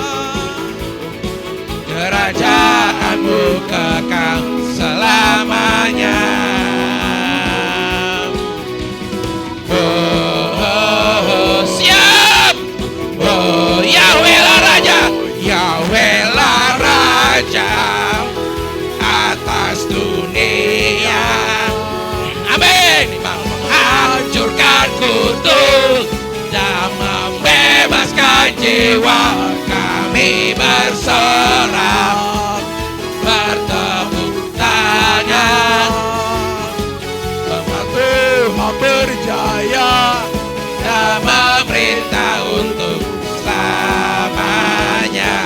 kerajaanmu kekal selamanya. Siap. Yahweh lah Raja, Yahweh lah Raja atas dunia. Amin. Menghancurkan kutuk dan membebaskan jiwa, kami bersorak bertepuk tangan. Tuhan berjaya dan memerintah untuk selamanya.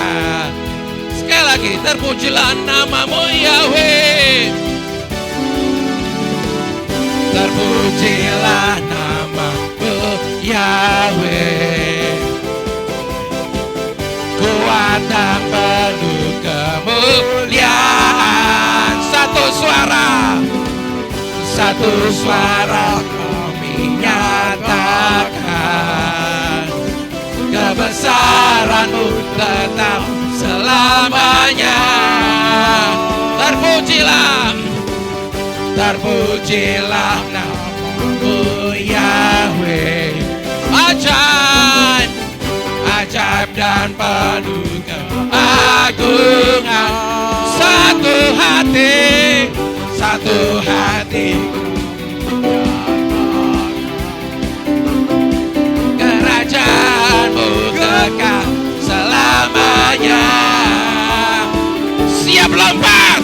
Sekali lagi, terpujilah namamu Yahweh. Terpujilah namamu Yahweh. Kuat dan penuh kemuliaan. Satu suara kami nyatakan, kebesaran-Mu tetap selamanya. Terpujilah namamu Yahweh. Ajaib dan penuh keagungan. Satu hati kerajaan-Mu kekal selamanya. Siap lompat.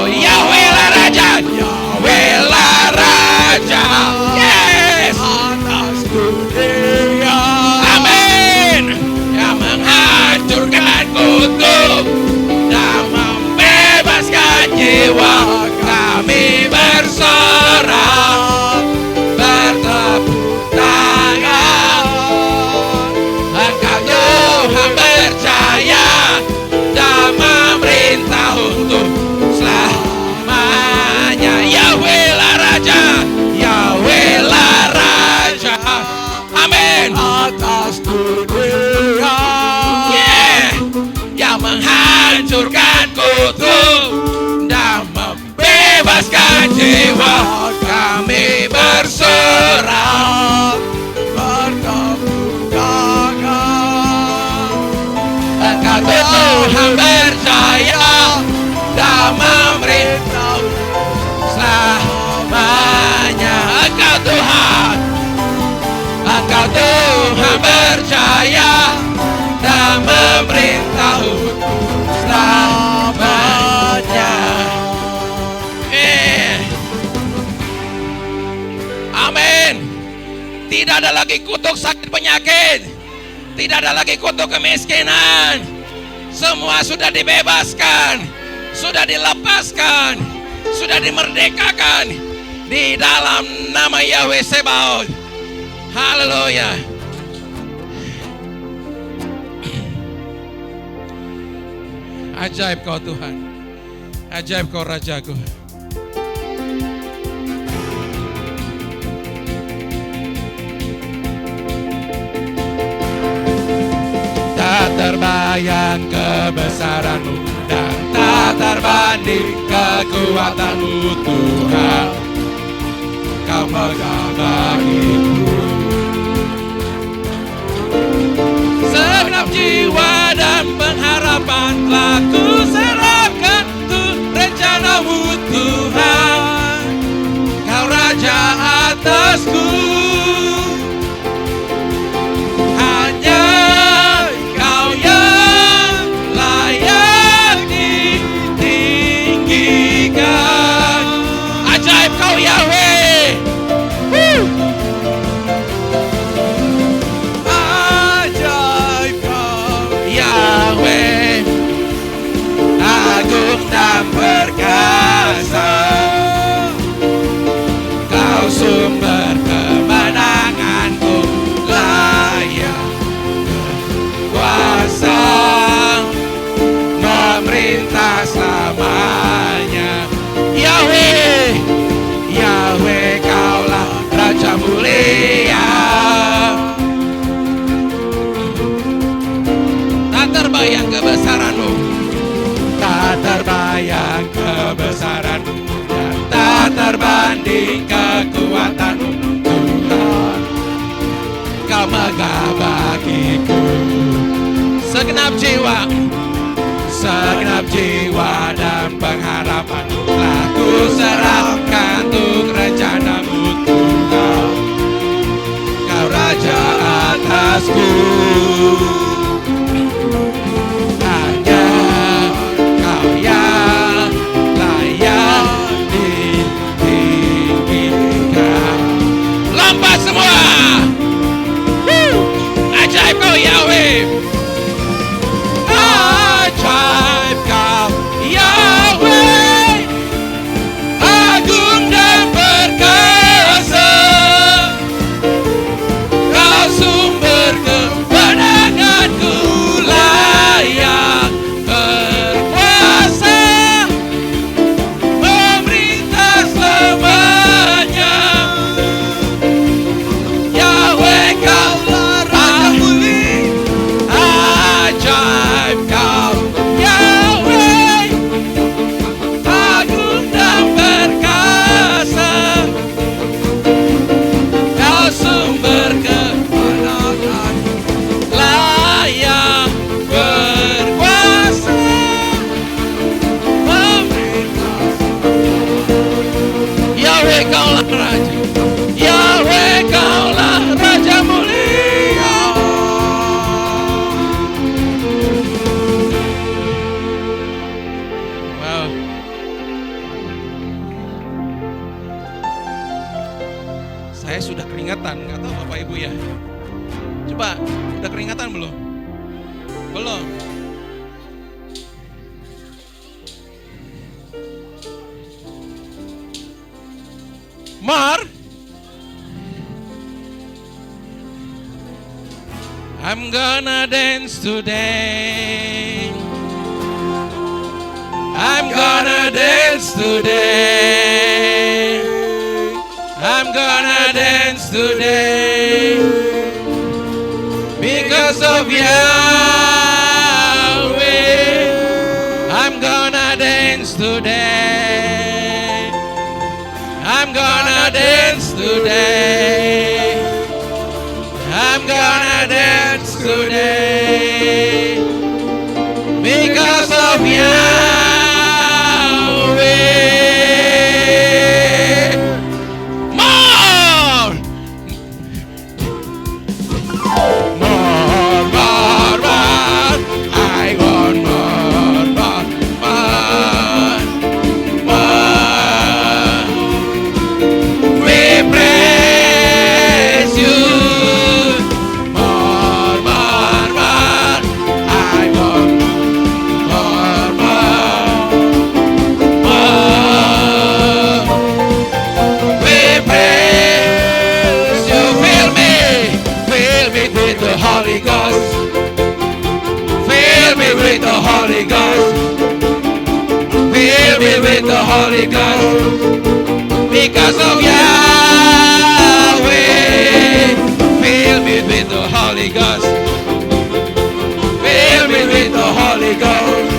Yahweh lah Raja, Yahweh lah Raja. Yes. Atas dunia. Amin. Yang menghancurkan kutuk dan membebaskan jiwa, kami bersorak bertepuk tangan. Engkau Tuhan berjaya dan memerintah untuk selamanya. Yahweh lah Raja, Yahweh lah Raja. Amin. Atas dunia. Yeah. Yang menghancurkan kutuk dan membebaskan jiwa, kami bersorak bertepuk tangan. Engkau Tuhan berjaya dan memerintah selamanya. Engkau Tuhan berjaya dan memerintah selamanya. Amin. Tidak ada lagi kutuk sakit penyakit, tidak ada lagi kutuk kemiskinan. Semua sudah dibebaskan, sudah dilepaskan, sudah dimerdekakan di dalam nama Yahweh Sebaot. Haleluya. Ajaib Kau Tuhan, ajaib Kau Rajaku. Tak terbayang kebesaran-Mu dan tak terbanding kekuatan-Mu Tuhan. Kau megah bagiku segenap jiwa dan pengharapan, telah ku serahkan untuk rencana-Mu Tuhan. Kau Raja atasku, hanya Kau yang layak ditinggikan. Ajaib Kau Yahweh. Ajaib Kau Yahweh, agung dan perkasa. Kau sumber kemenanganku, layak kuasa memerintah selamanya. Yahweh, tanding kekuatan-Mu Tuhan. Kau megah bagiku segenap jiwa dan pengharapan telah ku serahkan untuk rencana-Mu Tuhan. Kau Raja atasku, hanya Kau yang layak ditinggikan. Lompat semua. Ajaib Kau Yahweh, ajaib Kau Yahweh, agung dan perkasa. Kau sumber kemenanganku, layak berkuasa, memerintah selamanya. Yahweh Kau ajaib Kau Yahweh, agung dan perkasa. Kau sumber kemenangan, layak berkuasa, memerintah. Yahweh Kaulah Raja, Yahweh Kaulah Raja mulia. Wow. Saya sudah keringatan, nggak tahu Bapak Ibu ya. Coba, udah keringatan belum? Belum. Mar, I'm gonna dance today. I'm gonna dance today. I'm gonna dance today because of Yahweh. I'm gonna dance today. I'm gonna dance today. I'm gonna dance today because of Yahweh. More, more, more, more. I want more, more, more, more. We praise You. More, more, more. I want more, more, more. We praise You. Fill me with the Holy Ghost. Fill me with the Holy Ghost. Fill me with the Holy Ghost. Because of Yahweh. Fill me with the Holy Ghost. Fill me with the Holy Ghost.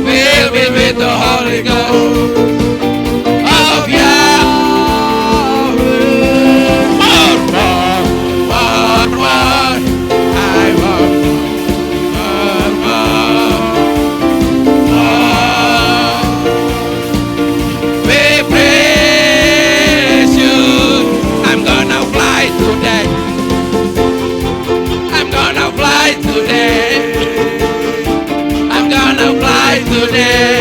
Fill me with the Holy Ghost. Of Yahweh. More, more, more, more. I want more, more, more. We praise You. I'm gonna fly today. I'm gonna fly today. I'm gonna fly today.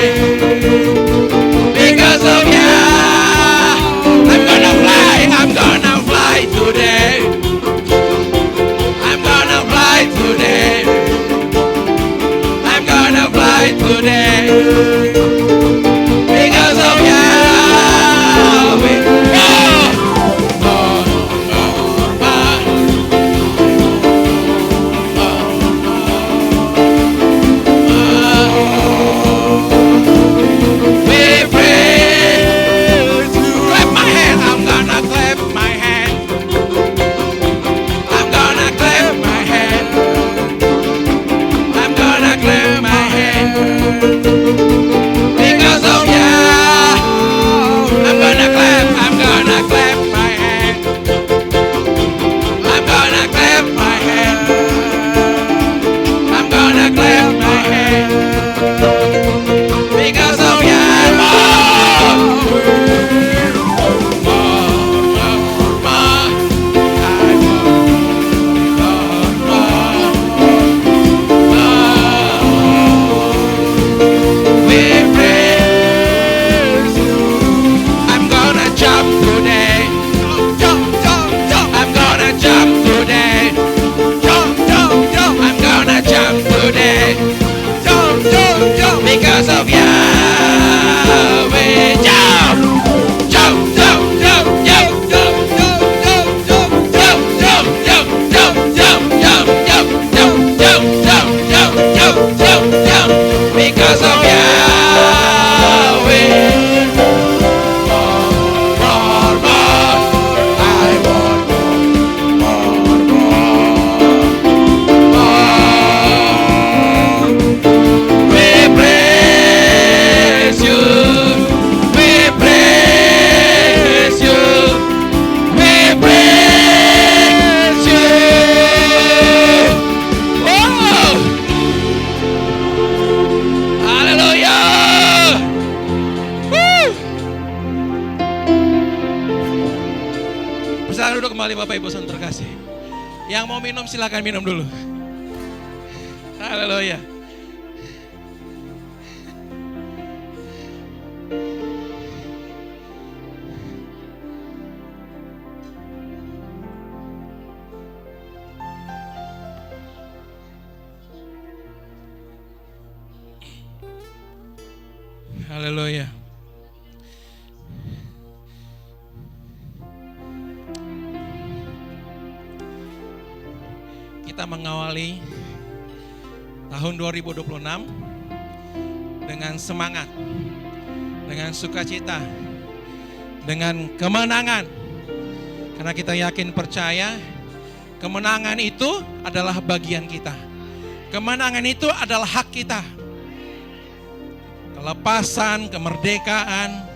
Silakan duduk kembali Bapak Ibu saudara terkasih. Yang mau minum silakan minum dulu. Haleluya. Haleluya. Kita mengawali tahun 2026 dengan semangat, dengan sukacita, dengan kemenangan. Karena kita yakin percaya kemenangan itu adalah bagian kita. Kemenangan itu adalah hak kita. Kelepasan, kemerdekaan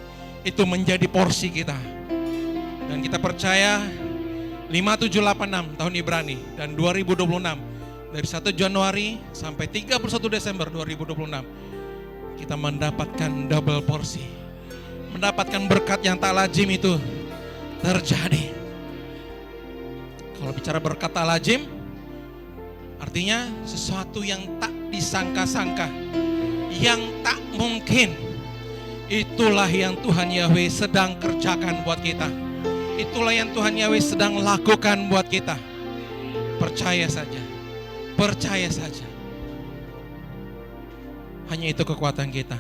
itu menjadi porsi kita. Dan kita percaya 5786 tahun Ibrani dan 2026 dari 1 Januari sampai 31 Desember 2026 kita mendapatkan double porsi. Mendapatkan berkat yang tak lazim itu terjadi. Kalau bicara berkat tak lazim artinya sesuatu yang tak disangka-sangka, yang tak mungkin. Itulah yang Tuhan Yahweh sedang kerjakan buat kita. Itulah yang Tuhan Yahweh sedang lakukan buat kita. Percaya saja. Percaya saja. Hanya itu kekuatan kita.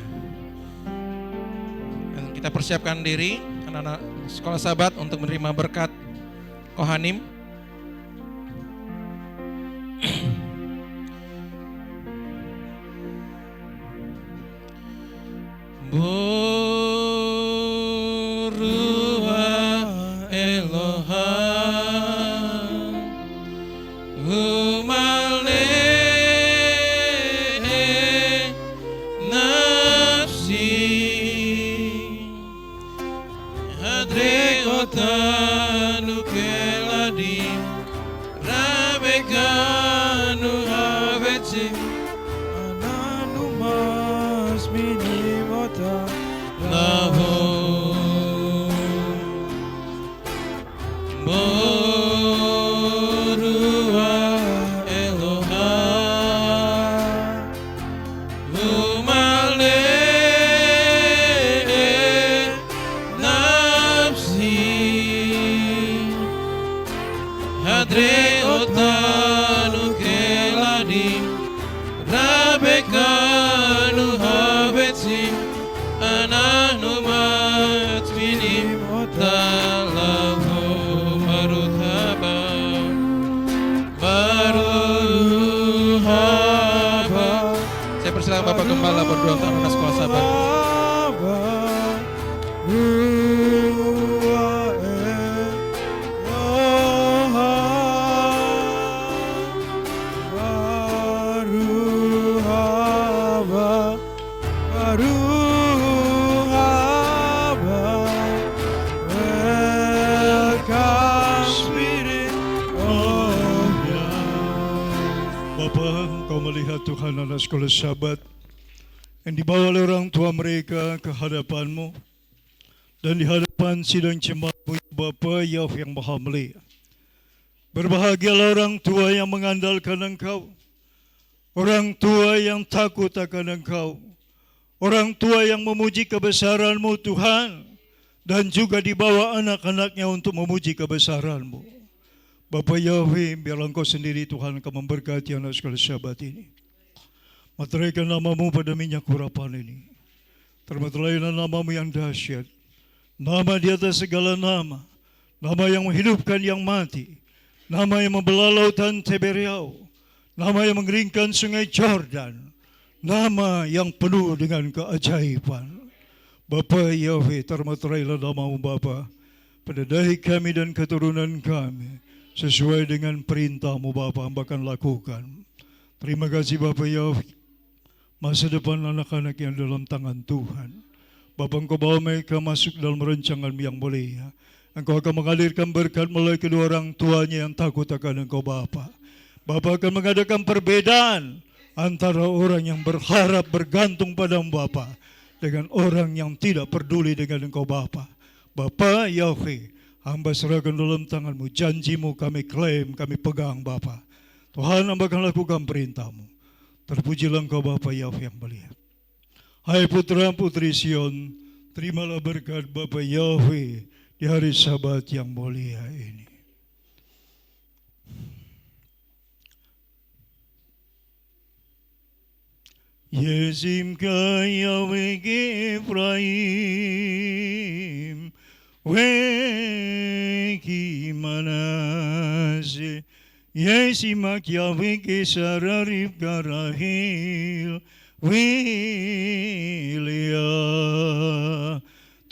Dan kita persiapkan diri anak-anak sekolah sahabat untuk menerima berkat Kohanim. Ruach Elohim Humaleh Nafsi Hadre Otanu Keladim Rabekanu Havetsi Ananu mas minimota Lahu Ruach Elohim Humaleh Nafsi Hadre Otanu Keladim Rabekanu Havetsi Ananu matminim Talahu Baruhaba Baruhaba. Saya persilakan Bapak Gembala berdoa untuk anak sekolah sahabat. Engkau melihat Tuhan anak sekolah sahabat yang dibawa oleh orang tua mereka ke hadapan-Mu dan di hadapan sidang jemaat-Mu Bapa Yahweh yang Maha Mulia. Berbahagialah orang tua yang mengandalkan Engkau, orang tua yang takut akan Engkau, orang tua yang memuji kebesaran-Mu Tuhan dan juga dibawa anak-anaknya untuk memuji kebesaran-Mu. Bapa Yahweh, biarlah Engkau sendiri Tuhan akan memberkati anak sekolah sahabat ini. Materaikan nama-Mu pada minyak urapan ini. Termateraikan nama-Mu yang dahsyat. Nama di atas segala nama. Nama yang menghidupkan yang mati. Nama yang membelah lautan Tiberias. Nama yang mengeringkan sungai Jordan. Nama yang penuh dengan keajaiban. Bapa Yahweh, termateraikan nama-Mu Bapa pada dahi kami dan keturunan kami. Sesuai dengan perintah-Mu Bapa, Hamba akan lakukan. Terima kasih Bapa Yahweh. Masa depan anak-anak yang dalam tangan Tuhan. Bapa, Engkau bawa mereka masuk dalam rancangan yang mulia. Engkau akan mengalirkan berkat melalui kedua orang tuanya yang takut akan Engkau Bapa. Bapa akan mengadakan perbedaan antara orang yang berharap bergantung pada Bapa dengan orang yang tidak peduli dengan Engkau Bapa. Bapa Yahweh, Hamba serahkan dalam tangan-Mu. Janji-Mu kami klaim, kami pegang Bapa. Tuhan, hamba akan lakukan perintah-Mu. Terpujilah Engkau Bapa Yahweh yang mulia. Hai putra putri Sion, terimalah berkat Bapa Yahweh di hari Sabat yang mulia ini. Yesimka Yahweh Ephraim, Weki Manase, Yesimak Yahweh Kesararib Karahil, Wilia.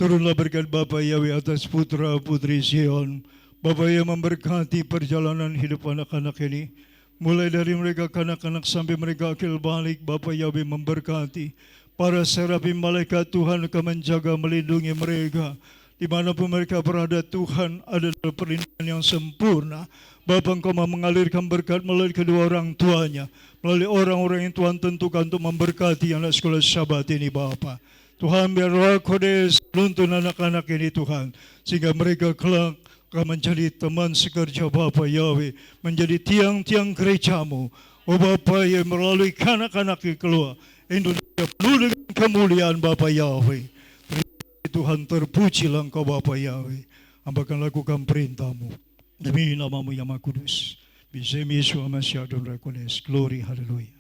Turunlah berkat Bapa Yahweh atas putra putri Sion. Bapa yang memberkati perjalanan hidup anak-anak ini, mulai dari mereka kanak-kanak sampai mereka akil balik. Bapa Yahweh memberkati. Para serafim malaikat Tuhan akan menjaga melindungi mereka. Dimanapun mereka berada, Tuhan ada dalam perlindungan yang sempurna. Bapa, Engkau mengalirkan berkat melalui kedua orang tuanya, melalui orang-orang yang Tuhan tentukan untuk memberkati anak sekolah Sabat ini Bapa. Tuhan, biar Roh Kudus menuntun anak-anak ini Tuhan, sehingga mereka kelak akan menjadi teman sekerja Bapa Yahweh, menjadi tiang-tiang gereja-Mu. Oh Bapa, yang melalui kanak-kanak keluar, Indonesia penuh dengan kemuliaan Bapa Yahweh. Tuhan, terpujilah Engkau Bapa Yahweh. Hamba akan lakukan perintah-Mu demi nama-Mu yang Maha Kudus. Bismillah Yesus Masya dan Roh Kudus. Glory, haleluya.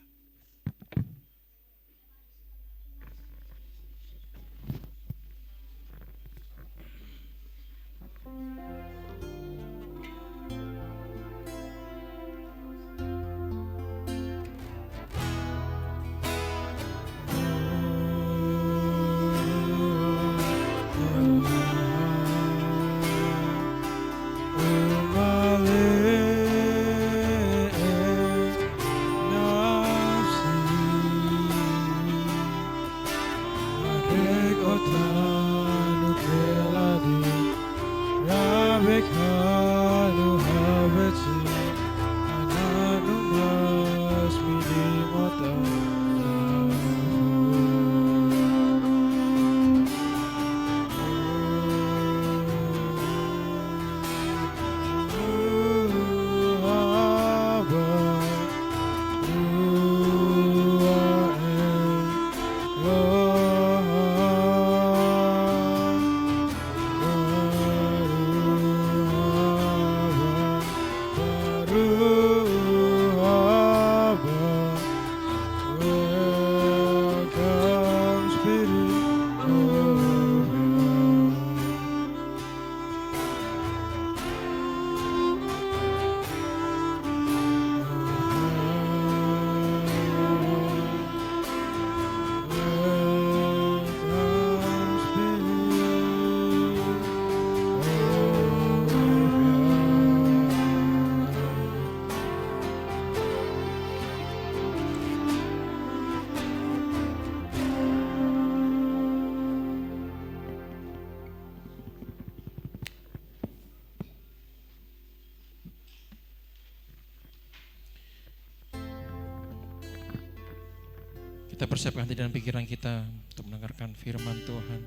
Kita persiapkan hati dan pikiran kita untuk mendengarkan firman Tuhan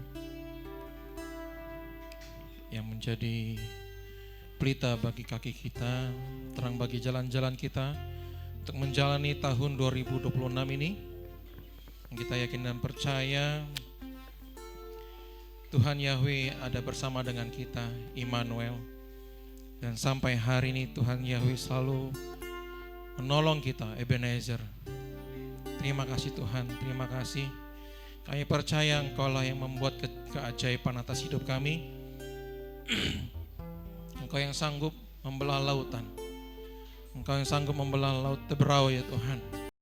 yang menjadi pelita bagi kaki kita, terang bagi jalan-jalan kita untuk menjalani tahun 2026 ini. Kita yakin dan percaya Tuhan Yahweh ada bersama dengan kita, Immanuel. Dan sampai hari ini Tuhan Yahweh selalu menolong kita, Ebenezer. Terima kasih Tuhan, terima kasih. Kami percaya Engkau-lah yang membuat keajaiban atas hidup kami. Engkau yang sanggup membelah lautan. Engkau yang sanggup membelah laut Teberau ya Tuhan.